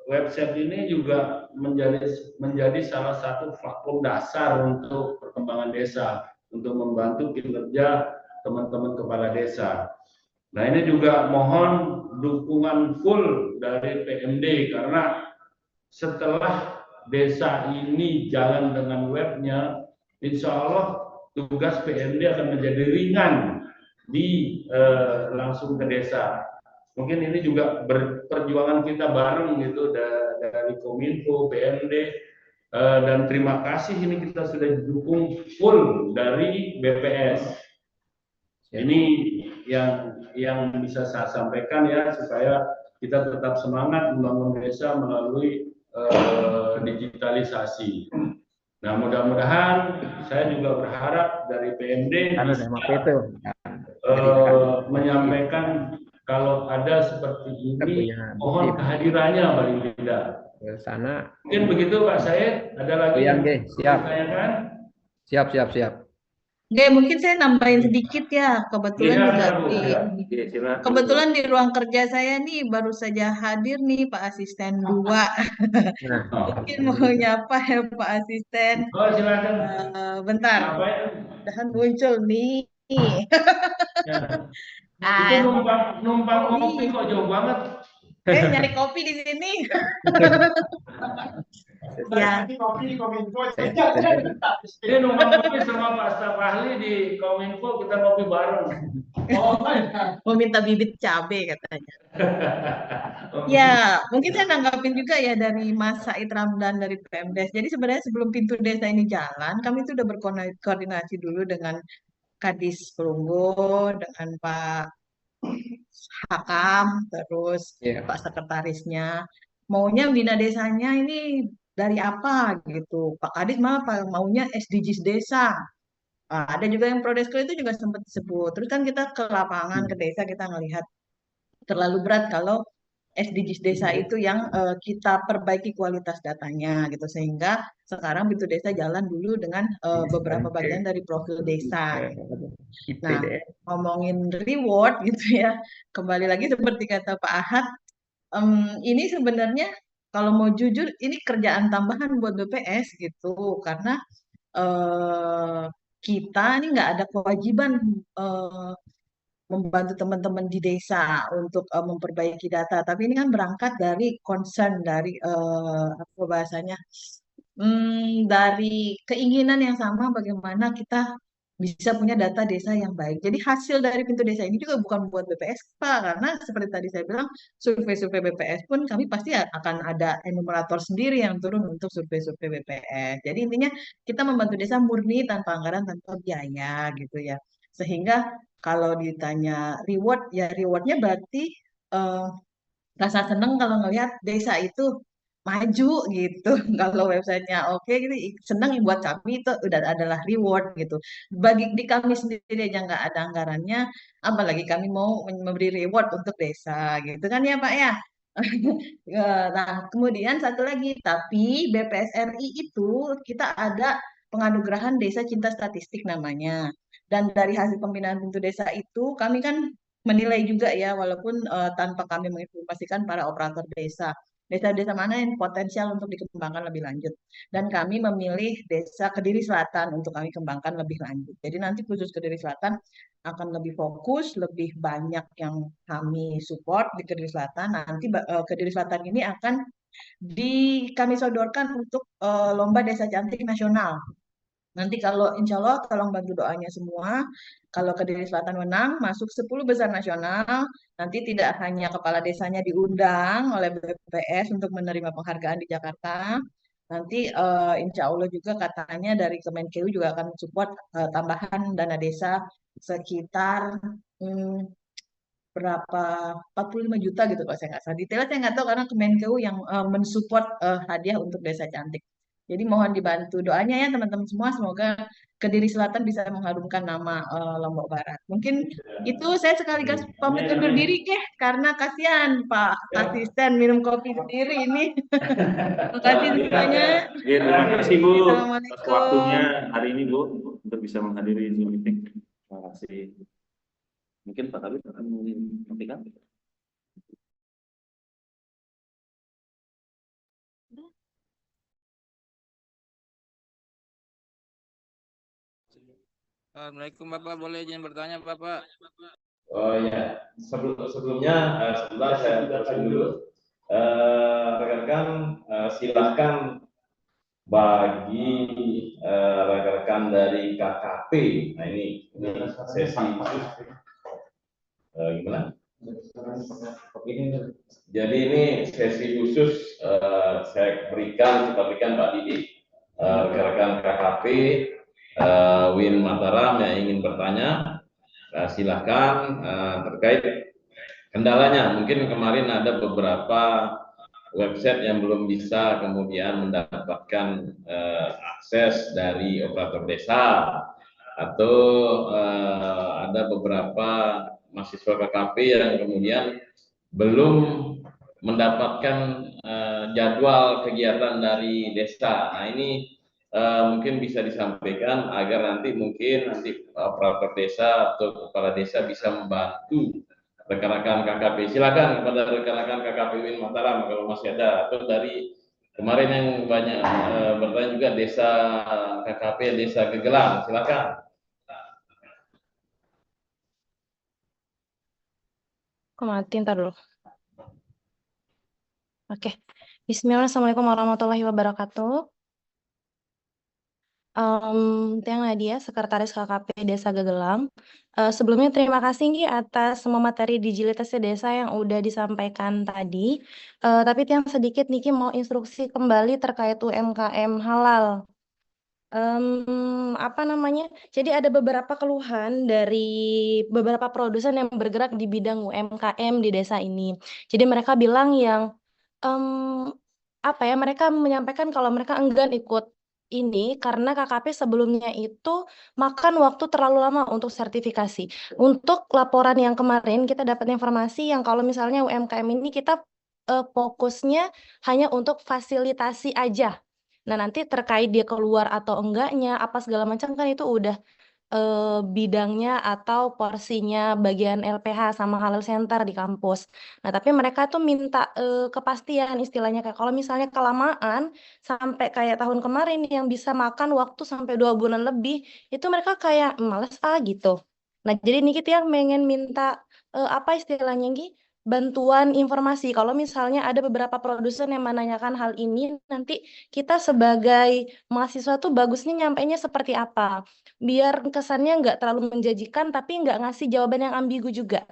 website ini juga menjadi salah satu platform dasar untuk perkembangan desa, untuk membantu kinerja teman-teman kepala desa. Nah, ini juga mohon dukungan full dari PMD, karena setelah desa ini jalan dengan webnya, insya Allah tugas PMD akan menjadi ringan langsung ke desa. Mungkin ini juga perjuangan kita bareng gitu dari Kominfo, PMD, dan terima kasih ini kita sudah didukung full dari BPS. Ini yang bisa saya sampaikan ya, supaya kita tetap semangat membangun desa melalui digitalisasi. Nah, mudah-mudahan saya juga berharap dari PMD bisa menyampaikan kalau ada seperti ini, mohon kehadirannya paling tidak. Sana. Mungkin begitu Pak Said, ada lagi yang siap. ditanyakan? Siap. Oke, mungkin saya nambahin sedikit ya. Kebetulan Iya, juga Bu. kebetulan di ruang kerja saya nih baru saja hadir nih Pak Asisten 2. Mungkin mau nyapa ya Pak Asisten. Oh, silakan. Bentar. Mudahan muncul nih. Itu numpang kopi kok jauh banget. Nyari kopi di sini. Ya. Ini numpang kopi sama Pak Staf Ahli di Kominfo, kita kopi bareng. Mau minta bibit cabai katanya. Ya, mungkin saya nanggapin juga ya dari Mas Said Ramdan dari PMDes. Jadi sebenarnya sebelum pintu desa ini jalan, kami itu udah berkoordinasi dulu dengan Kadis Perunggu, dengan Pak Hakam, terus Pak Sekretarisnya. Maunya bina desanya ini dari apa gitu. Pak Kadis malah maunya SDGs desa. Ada juga yang Prodesco itu juga sempat disebut. Terus kan kita ke lapangan, ke desa, kita ngelihat terlalu berat kalau SDGs desa itu yang kita perbaiki kualitas datanya gitu, sehingga sekarang pintu desa jalan dulu dengan beberapa bagian dari profil desa. Nah, ngomongin reward gitu ya, kembali lagi seperti kata Pak Ahad, ini sebenarnya kalau mau jujur ini kerjaan tambahan buat BPS gitu, karena kita ini nggak ada kewajiban membantu teman-teman di desa untuk memperbaiki data. Tapi ini kan berangkat dari concern, dari apa bahasanya, dari keinginan yang sama bagaimana kita bisa punya data desa yang baik. Jadi hasil dari pintu desa ini juga bukan buat BPS, Pak, karena seperti tadi saya bilang, survei-survei BPS pun kami pasti akan ada enumerator sendiri yang turun untuk survei-survei BPS. Jadi intinya kita membantu desa murni tanpa anggaran, tanpa biaya gitu ya. Sehingga kalau ditanya reward, ya rewardnya berarti rasa seneng kalau ngelihat desa itu maju gitu. Kalau websitenya oke gitu, seneng buat kami itu udah adalah reward gitu. Bagi di kami sendiri aja nggak ada anggarannya, apalagi kami mau memberi reward untuk desa gitu kan ya Pak ya. Nah, kemudian satu lagi, tapi BPS RI itu kita ada penganugerahan Desa Cinta Statistik namanya. Dan dari hasil pembinaan pintu desa itu kami kan menilai juga ya, walaupun tanpa kami menginformasikan para operator desa. Desa-desa mana yang potensial untuk dikembangkan lebih lanjut. Dan kami memilih desa Kediri Selatan untuk kami kembangkan lebih lanjut. Jadi nanti khusus Kediri Selatan akan lebih fokus, lebih banyak yang kami support di Kediri Selatan. Nanti Kediri Selatan ini akan kami sodorkan untuk lomba desa cantik nasional. Nanti kalau insya Allah tolong bantu doanya semua. Kalau Kediri Selatan menang, masuk 10 besar nasional. Nanti tidak hanya kepala desanya diundang oleh BPS untuk menerima penghargaan di Jakarta. Nanti insya Allah juga katanya dari Kemenkeu juga akan support tambahan dana desa sekitar berapa 45 juta gitu kalau saya nggak salah. Detailnya saya nggak tahu karena Kemenkeu yang mensupport hadiah untuk desa cantik. Jadi mohon dibantu doanya ya teman-teman semua, semoga Kediri Selatan bisa mengharumkan nama Lombok Barat. Mungkin itu saya sekaligus pamit undur diri karena kasihan Pak Asisten minum kopi sendiri ini. Terima kasih semuanya. Ya, terima kasih Bu atas Assalamualaikum. waktunya hari ini Bu untuk bisa menghadiri Zoom meeting. Terima kasih. Mungkin Pak Kabit akan menyampaikan. Assalamualaikum Bapak, boleh izin bertanya Bapak? Oh ya, sebelumnya sebentar saya terusin dulu. Rekan-rekan silahkan bagi rekan-rekan dari KKP. Nah ini sesi khusus. Gimana? Jadi ini sesi khusus kita berikan Pak Didi, rekan-rekan KKP Win Mataram yang ingin bertanya. Silakan terkait kendalanya. Mungkin kemarin ada beberapa website yang belum bisa kemudian mendapatkan akses dari operator desa, atau ada beberapa mahasiswa KKP yang kemudian belum mendapatkan jadwal kegiatan dari desa. Nah, ini mungkin bisa disampaikan agar nanti operator desa atau kepala desa bisa membantu rekan-rekan KKP. Silakan kepada rekan-rekan KKP UIN Mataram kalau masih ada, atau dari kemarin yang banyak bertanya juga desa KKP Desa Gegelang. Silakan. Kok mati, ntar dulu. Oke. Bismillah, Assalamualaikum warahmatullahi wabarakatuh. Tiang Nadia, Sekretaris KKP Desa Gegelang. Sebelumnya terima kasih Ngi atas semua materi digitalisasi desa yang udah disampaikan tadi. Tapi Tiang sedikit Niki mau instruksi kembali terkait UMKM halal. Apa namanya? Jadi ada beberapa keluhan dari beberapa produsen yang bergerak di bidang UMKM di desa ini. Jadi mereka bilang yang apa ya? Mereka menyampaikan kalau mereka enggan ikut ini karena KKP sebelumnya itu makan waktu terlalu lama untuk sertifikasi. Untuk laporan yang kemarin kita dapat informasi yang kalau misalnya UMKM ini kita fokusnya hanya untuk fasilitasi aja. Nah, nanti terkait dia keluar atau enggaknya, apa segala macam kan itu udah bidangnya atau porsinya bagian LPH sama Halal Center di kampus. Nah, tapi mereka tuh minta kepastian istilahnya kayak kalau misalnya kelamaan sampai kayak tahun kemarin yang bisa makan waktu sampai 2 bulan lebih, itu mereka kayak males gitu. Nah, jadi Niki yang pengen minta apa istilahnya Ngi? Bantuan informasi. Kalau misalnya ada beberapa produsen yang menanyakan hal ini, nanti kita sebagai mahasiswa tuh bagusnya nyampainya seperti apa. Biar kesannya nggak terlalu menjanjikan, tapi nggak ngasih jawaban yang ambigu juga.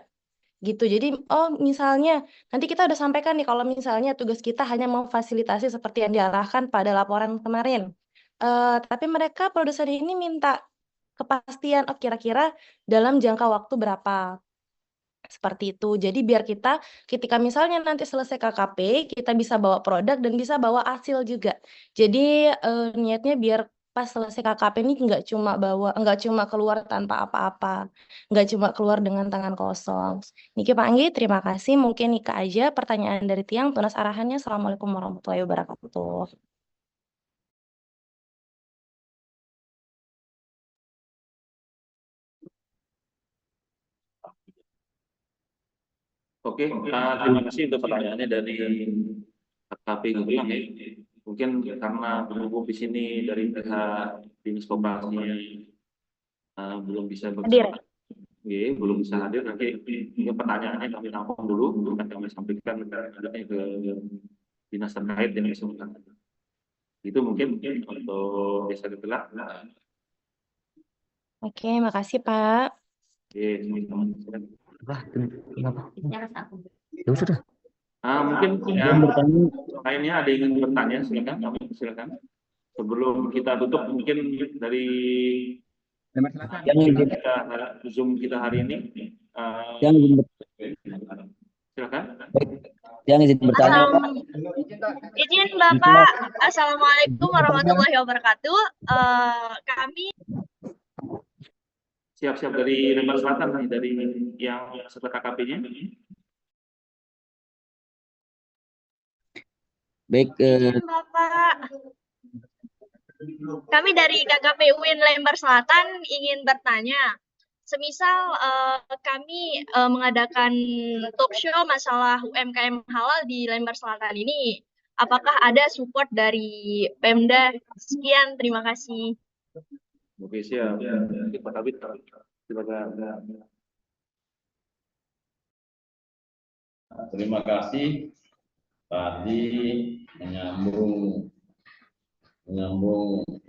Gitu. Jadi, oh misalnya, nanti kita udah sampaikan nih kalau misalnya tugas kita hanya memfasilitasi seperti yang diarahkan pada laporan kemarin. Tapi mereka produsen ini minta kepastian, oh kira-kira dalam jangka waktu berapa. Seperti itu. Jadi biar kita ketika misalnya nanti selesai KKP, kita bisa bawa produk dan bisa bawa hasil juga. Jadi niatnya biar pas selesai KKP ini nggak cuma keluar tanpa apa-apa, nggak cuma keluar dengan tangan kosong. Niki Pak Anggi, terima kasih. Mungkin Nika aja pertanyaan dari Tiang, tunas arahannya. Assalamualaikum warahmatullahi wabarakatuh. Oke, terima kasih untuk pertanyaannya dari KKP Gegelang ya. Mungkin karena berhubung di sini dari pihak dinas koperasinya belum bisa Hadir. belum bisa hadir. Nanti mungkin pertanyaannya kami tampung dulu, akan kami sampaikan ke dinas terkait yang bisa menangani. Itu mungkin untuk Desa Gegelang. Oke, makasih Pak. Oke, silakan. Ya sudah. Mungkin yang lainnya ada yang ingin bertanya, silakan. Sebelum kita tutup, mungkin dari Zoom kita hari ini. Yang izin silakan. Yang izin bertanya. Izin Bapak, Assalamualaikum warahmatullahi wabarakatuh. Kami Siap-siap dari Lembar Selatan nih, dari yang setelah KKP-nya. Baik, Bapak, kami dari KKP UIN Lembar Selatan ingin bertanya. Semisal kami mengadakan talk show masalah UMKM halal di Lembar Selatan ini, apakah ada support dari Pemda? Sekian, terima kasih. Oke, siap. Pak Kabit, silakan. Terima kasih. Tadi menyambung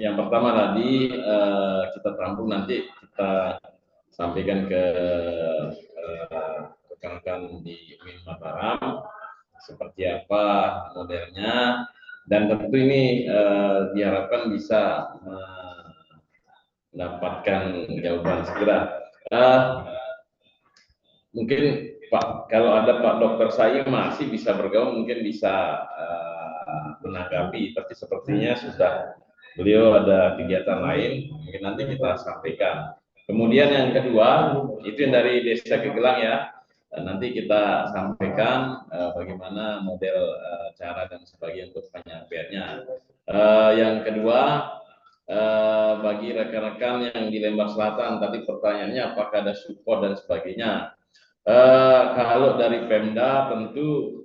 yang pertama tadi kita tampung, nanti kita sampaikan ke rekan-rekan di UIN Mataram seperti apa modelnya, dan tentu ini diharapkan bisa mendapatkan jawaban segera. mungkin Pak, kalau ada Pak Dokter saya masih bisa bergabung, mungkin bisa menanggapi, tapi sepertinya sudah beliau ada kegiatan lain, mungkin nanti kita sampaikan. Kemudian yang kedua, itu yang dari Desa Kegelang ya, nanti kita sampaikan bagaimana model cara dan sebagainya untuk penyampaiannya. Yang kedua, bagi rekan-rekan yang di Lembang Selatan, tadi pertanyaannya apakah ada support dan sebagainya. Kalau dari Pemda tentu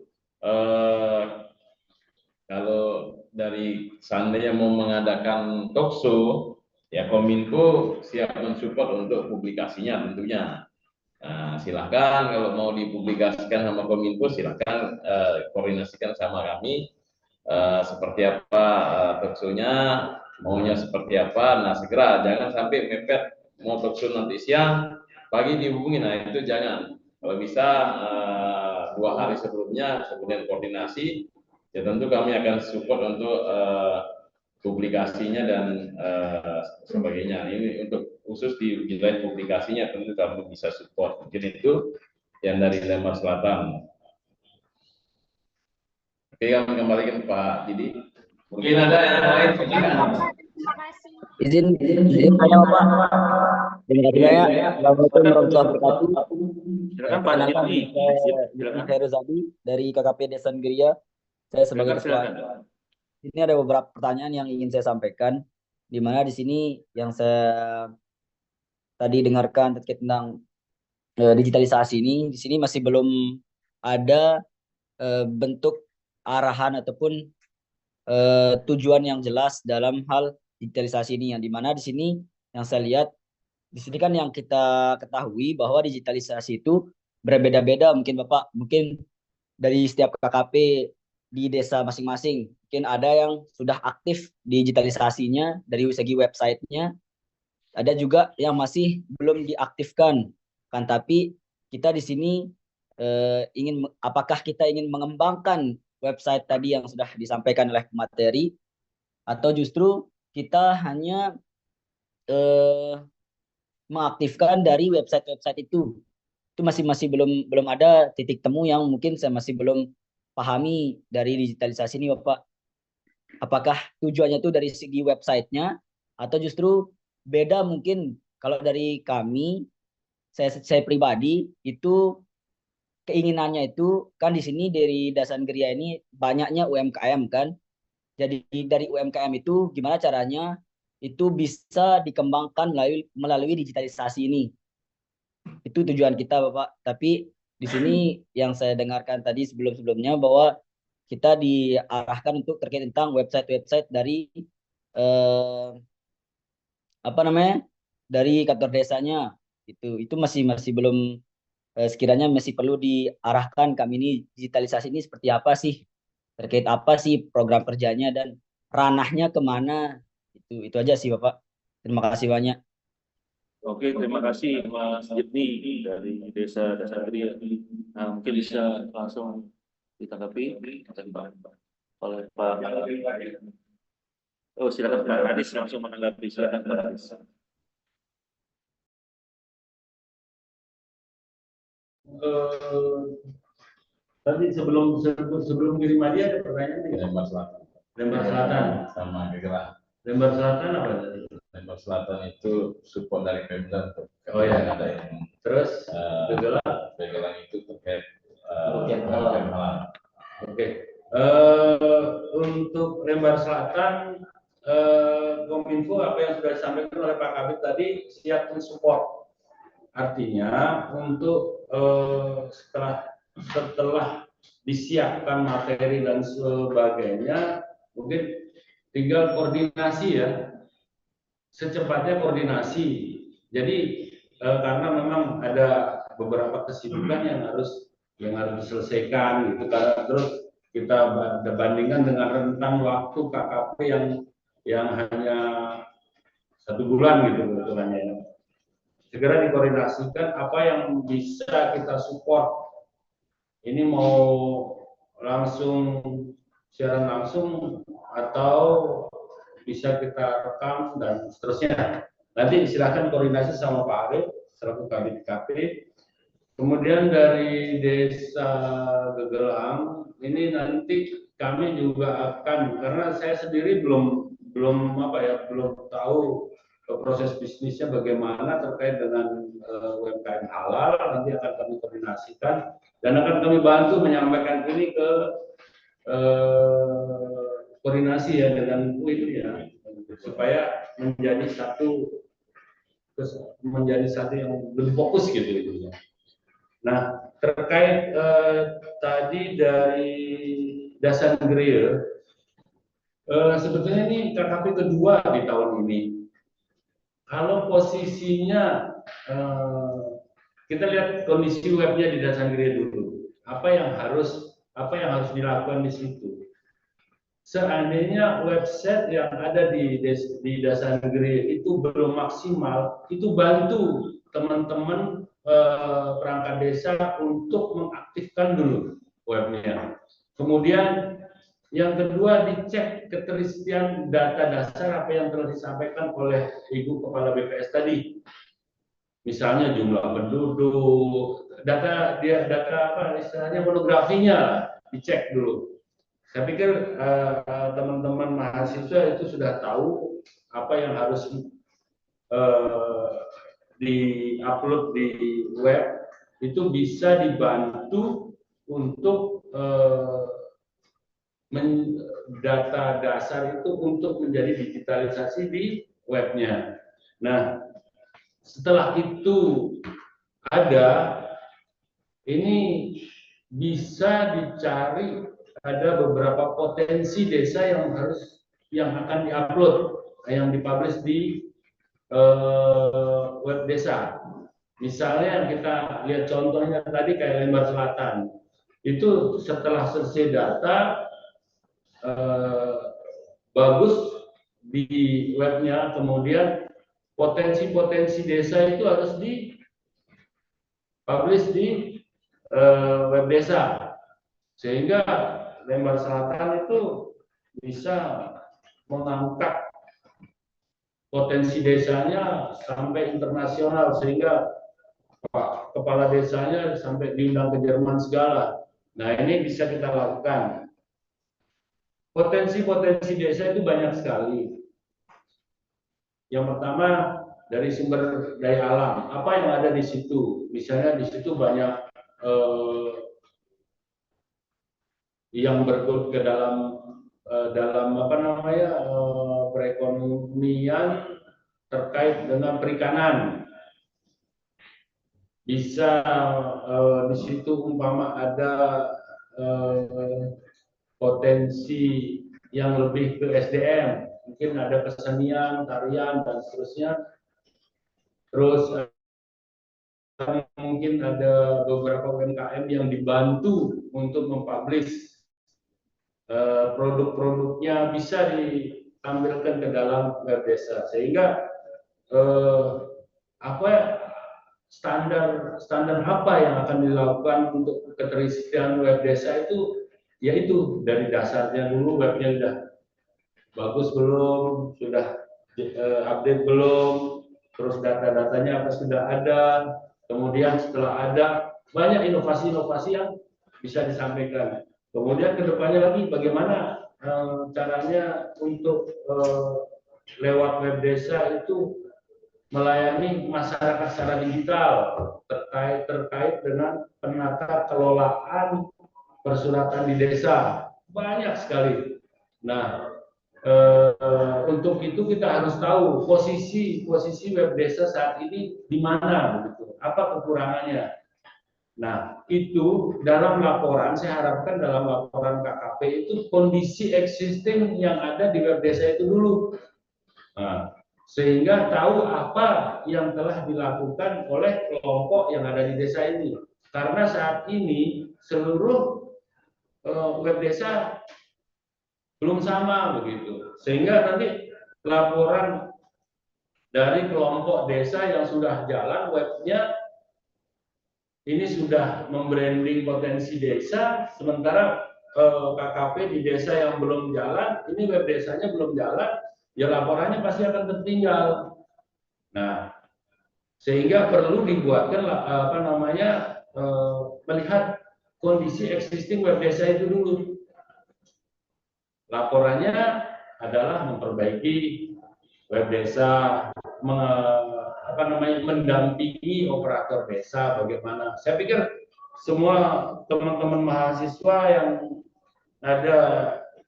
kalau dari seandainya mau mengadakan talkshow, ya Kominfo siap mensupport untuk publikasinya tentunya. Nah, silahkan kalau mau dipublikasikan sama Kominfo, silahkan koordinasikan sama kami seperti apa talkshow-nya, maunya seperti apa. Nah, segera jangan sampai mepet mau talkshow nanti siang, pagi dihubungi. Nah, itu jangan. Kalau bisa 2 hari sebelumnya, kemudian koordinasi, ya tentu kami akan support untuk publikasinya dan sebagainya. Ini untuk khusus di wilayah publikasinya tentu kami bisa support. Mungkin itu yang dari Lembang Selatan. Oke, kami kembalikan Pak Didi. Mungkin ada yang lain. Izin tanya Pak. Terima kasih banyak. Assalamualaikum warahmatullahi wabarakatuh. Silakan Pak Didi. Silakan. Saya Rozadi dari KKP Desa Geria. Saya sebagai ketua. Ini ada beberapa pertanyaan yang ingin saya sampaikan, di mana di sini yang saya tadi dengarkan terkait tentang digitalisasi ini, di sini masih belum ada bentuk arahan ataupun tujuan yang jelas dalam hal digitalisasi ini, yang dimana di sini yang saya lihat di sini kan yang kita ketahui bahwa digitalisasi itu berbeda-beda, mungkin Bapak, mungkin dari setiap KKP di desa masing-masing, mungkin ada yang sudah aktif digitalisasinya dari segi websitenya, ada juga yang masih belum diaktifkan kan. Tapi kita di sini apakah kita ingin mengembangkan website tadi yang sudah disampaikan oleh pemateri, atau justru kita hanya mengaktifkan dari website-website itu masih belum ada titik temu yang mungkin saya masih belum pahami dari digitalisasi ini Bapak. Apakah tujuannya itu dari segi websitenya, atau justru beda? Mungkin kalau dari kami, saya pribadi itu keinginannya itu kan di sini dari Desa Geria ini banyaknya UMKM kan. Jadi dari UMKM itu gimana caranya itu bisa dikembangkan melalui digitalisasi ini. Itu tujuan kita Bapak. Tapi di sini yang saya dengarkan tadi sebelum-sebelumnya bahwa kita diarahkan untuk terkait tentang website-website dari dari kantor desanya. Itu masih belum, sekiranya masih perlu diarahkan kami ini digitalisasi ini seperti apa sih, terkait apa sih program kerjanya dan ranahnya kemana. Itu aja sih Bapak. Terima kasih banyak. Oke, terima kasih Mas Jepni dari Desa Geria. Nah, mungkin bisa langsung ditanggapi oleh Pak. Oh, silakan Pak Adis langsung menanggapi. Silakan Pak Adis. Tadi sebelum kirim aja ada pertanyaan nih. Lembang Selatan. Lembang Selatan Sama Kegelang. Lembang Selatan apa tadi? Lembang Selatan itu support dari Pemda. Oh ya. Ada yang Terus Kegelang itu terkait halal. Oke. Untuk Lembang Selatan, Kominfo apa yang sudah disampaikan oleh Pak Kabit tadi siap mensupport. Artinya untuk setelah disiapkan materi dan sebagainya, mungkin tinggal koordinasi ya, secepatnya koordinasi. Jadi karena memang ada beberapa kesibukan yang harus diselesaikan gitu. Terus kita bandingkan dengan rentang waktu KKP yang hanya 1 bulan gitu kebetulannya. Segera dikoordinasikan apa yang bisa kita support. Ini mau langsung siaran langsung atau bisa kita rekam dan seterusnya. Nanti silakan koordinasi sama Pak Arif selaku Kabid KP Kemudian dari Desa Gegelang ini nanti kami juga akan, karena saya sendiri belum tahu proses bisnisnya bagaimana terkait dengan UMKM halal, nanti akan kami koordinasikan dan akan kami bantu menyampaikan ini ke koordinasi ya dengan UIN ya, supaya menjadi satu yang lebih fokus gitu ya. Nah, terkait tadi dari Dasanggeria, sebetulnya ini KKP kedua di tahun ini. Kalau posisinya kita lihat kondisi webnya di Dasanggeria dulu, apa yang harus dilakukan di situ. Seandainya website yang ada di Dasanggeria itu belum maksimal, itu bantu teman-teman perangkat desa untuk mengaktifkan dulu webnya. Kemudian yang kedua dicek keterisian data dasar apa yang telah disampaikan oleh Ibu Kepala BPS tadi. Misalnya jumlah penduduk, data apa istilahnya monografinya dicek dulu. Saya pikir teman-teman mahasiswa itu sudah tahu apa yang harus di-upload di web, itu bisa dibantu untuk data dasar itu untuk menjadi digitalisasi di webnya. Nah, setelah itu ada, ini bisa dicari, ada beberapa potensi desa yang akan diupload, yang dipublish di web desa. Misalnya kita lihat contohnya tadi kayak Lembar Selatan, itu setelah selesai data bagus di webnya, kemudian potensi-potensi desa itu harus dipublish di web desa, sehingga Lembar Selatan itu bisa mengangkat potensi desanya sampai internasional, sehingga Pak Kepala desanya sampai diundang ke Jerman segala. Nah, ini bisa kita lakukan. Potensi-potensi desa itu banyak sekali. Yang pertama dari sumber daya alam, apa yang ada di situ. Misalnya di situ banyak yang berikut ke dalam perekonomian terkait dengan perikanan. Bisa di situ umpama ada potensi yang lebih ke SDM, mungkin ada kesenian, tarian dan seterusnya. Terus mungkin ada beberapa UMKM yang dibantu untuk mempublish produk-produknya, bisa ditampilkan ke dalam web desa, sehingga standar apa yang akan dilakukan untuk keterisian web desa itu, yaitu dari dasarnya dulu, webnya sudah bagus belum, sudah update belum, terus data-datanya apa sudah ada, kemudian setelah ada banyak inovasi-inovasi yang bisa disampaikan. Kemudian kedepannya lagi bagaimana caranya untuk lewat web desa itu melayani masyarakat secara digital terkait dengan penata kelolaan persuratan di desa, banyak sekali. Nah, untuk itu kita harus tahu posisi web desa saat ini di mana, begitu, apa kekurangannya. Nah, itu dalam laporan, saya harapkan dalam laporan KKP itu kondisi existing yang ada di web desa itu dulu. Nah, sehingga tahu apa yang telah dilakukan oleh kelompok yang ada di desa ini. Karena saat ini seluruh web desa belum sama begitu. Sehingga nanti laporan dari kelompok desa yang sudah jalan webnya ini sudah membranding potensi desa, sementara KKP di desa yang belum jalan, ini web desanya belum jalan, ya laporannya pasti akan tertinggal. Nah, sehingga perlu dibuatkan melihat kondisi existing web desa itu dulu. Laporannya adalah memperbaiki web desa, mendampingi operator desa bagaimana. Saya pikir semua teman-teman mahasiswa yang ada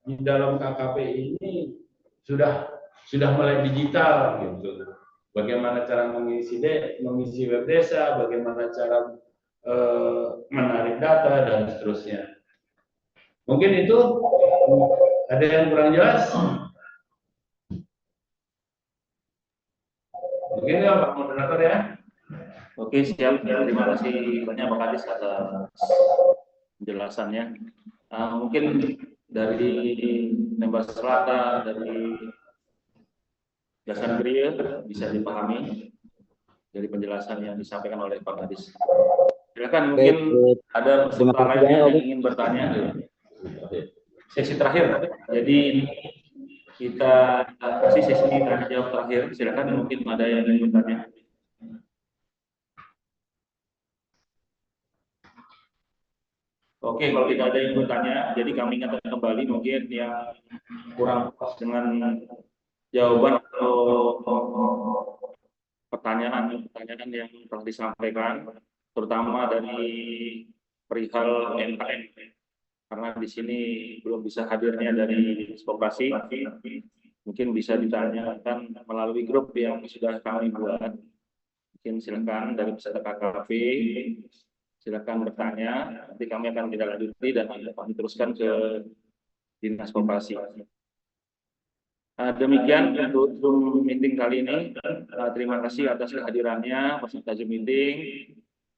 di dalam KKP ini sudah melek digital gitu. Bagaimana cara mengisi web desa, bagaimana cara menarik data dan seterusnya. Mungkin itu ada yang kurang jelas. Mungkin ya Pak Moderator ya. Oke, siap. Terima kasih banyak Pak Kadis atas penjelasannya. Mungkin dari Lembar Selatan, dari Jasa Negeri bisa dipahami dari penjelasan yang disampaikan oleh Pak Kadis. Silakan, mungkin ada peserta lainnya yang ingin bertanya. Sesi terakhir. Jadi kita kasih sesi tanya jawab terakhir. Silakan, mungkin ada yang ingin bertanya. Oke, kalau tidak ada yang bertanya, jadi kami ingatkan kembali mungkin yang kurang pas dengan jawaban atau pertanyaan yang telah disampaikan, terutama dari perihal UMKM, karena di sini belum bisa hadirnya dari Koperasi, mungkin bisa ditanyakan melalui grup yang sudah kami buat. Mungkin silakan dari peserta KKP, silakan bertanya, nanti kami akan tidak lanjuti dan kami teruskan ke Dinas Koperasi. Demikian untuk Zoom meeting kali ini. Terima kasih atas kehadirannya peserta Zoom meeting.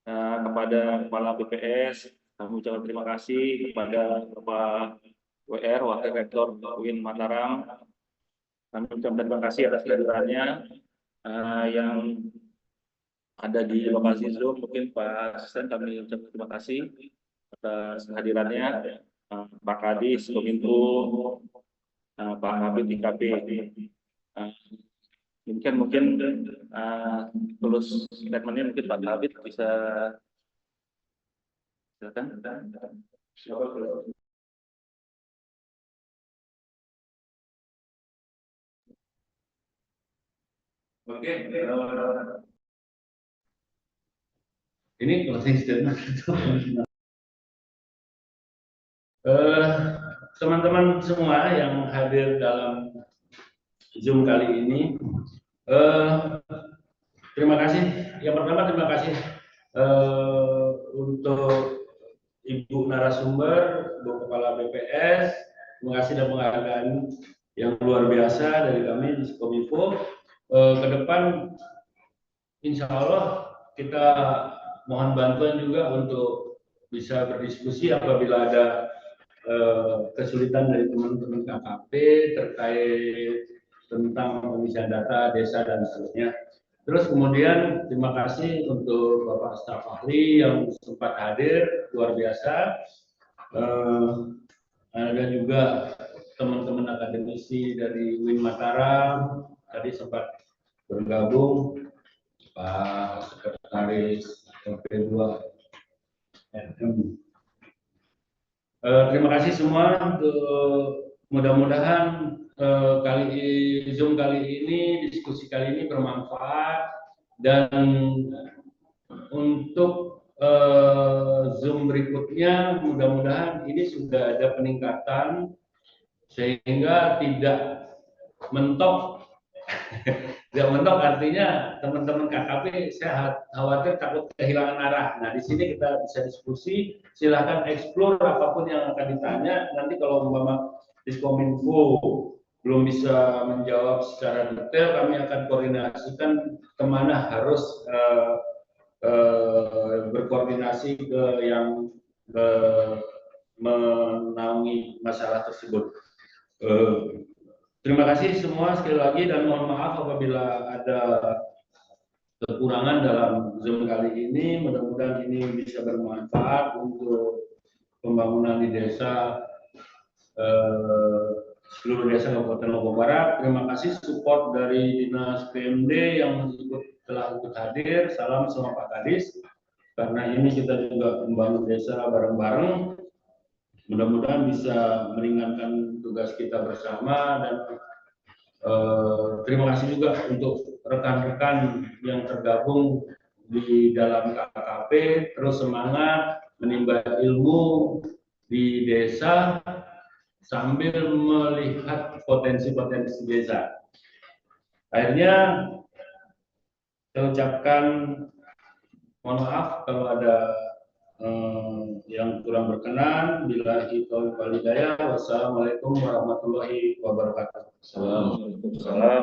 Kepada Kepala BPS, kami ucapkan terima kasih kepada Bapak WR, Wakil Rektor UIN Mataram. Kami ucapkan terima kasih atas kehadirannya. Yang ada di lokasi Zoom, mungkin Pak Asisten kami ucapkan terima kasih atas kehadirannya. Pak Kadis, Kominfo, Pak Habib IKP. Mungkin tulus statementnya mungkin Pak Habib bisa silakan. Oke, ini closing statement. Teman-teman semua yang hadir dalam Zoom kali ini, terima kasih. Yang pertama terima kasih untuk Ibu narasumber, Bu Kepala BPS, terima kasih dan penghargaan yang luar biasa dari kami di Kominfo. Ke depan, insya Allah kita mohon bantuan juga untuk bisa berdiskusi apabila ada kesulitan dari teman-teman KKP terkait tentang pengisian data desa dan seterusnya. Terus kemudian terima kasih untuk Bapak staf ahli yang sempat hadir, luar biasa. Ada juga teman-teman akademisi dari UIN Mataram tadi sempat bergabung, Pak Sekretaris LP2 RM. Terima kasih semua. Untuk mudah-mudahan Zoom kali ini, diskusi kali ini bermanfaat, dan untuk Zoom berikutnya mudah-mudahan ini sudah ada peningkatan sehingga tidak mentok. Tidak mentok artinya teman-teman KKP saya khawatir takut kehilangan arah. Nah, di sini kita bisa diskusi, silahkan explore apapun yang akan ditanya. Nanti kalau umpama Diskominfo belum bisa menjawab secara detail, kami akan koordinasikan kemana harus berkoordinasi ke yang menaungi masalah tersebut. Terima kasih semua sekali lagi, dan mohon maaf apabila ada kekurangan dalam Zoom kali ini. Mudah-mudahan ini bisa bermanfaat untuk pembangunan di desa, seluruh desa Kabupaten Lombok Barat. Terima kasih support dari Dinas PMD yang telah ikut hadir. Salam semua Pak Kadis. karena ini kita juga membangun desa bareng-bareng. Mudah-mudahan bisa meringankan tugas kita bersama, dan terima kasih juga untuk rekan-rekan yang tergabung di dalam KKP, terus semangat menimba ilmu di desa sambil melihat potensi-potensi desa. Akhirnya saya ucapkan mohon maaf kalau ada yang kurang berkenan. Billahi taufiq wal hidayah. Wassalamualaikum warahmatullahi wabarakatuh. Waalaikumsalam.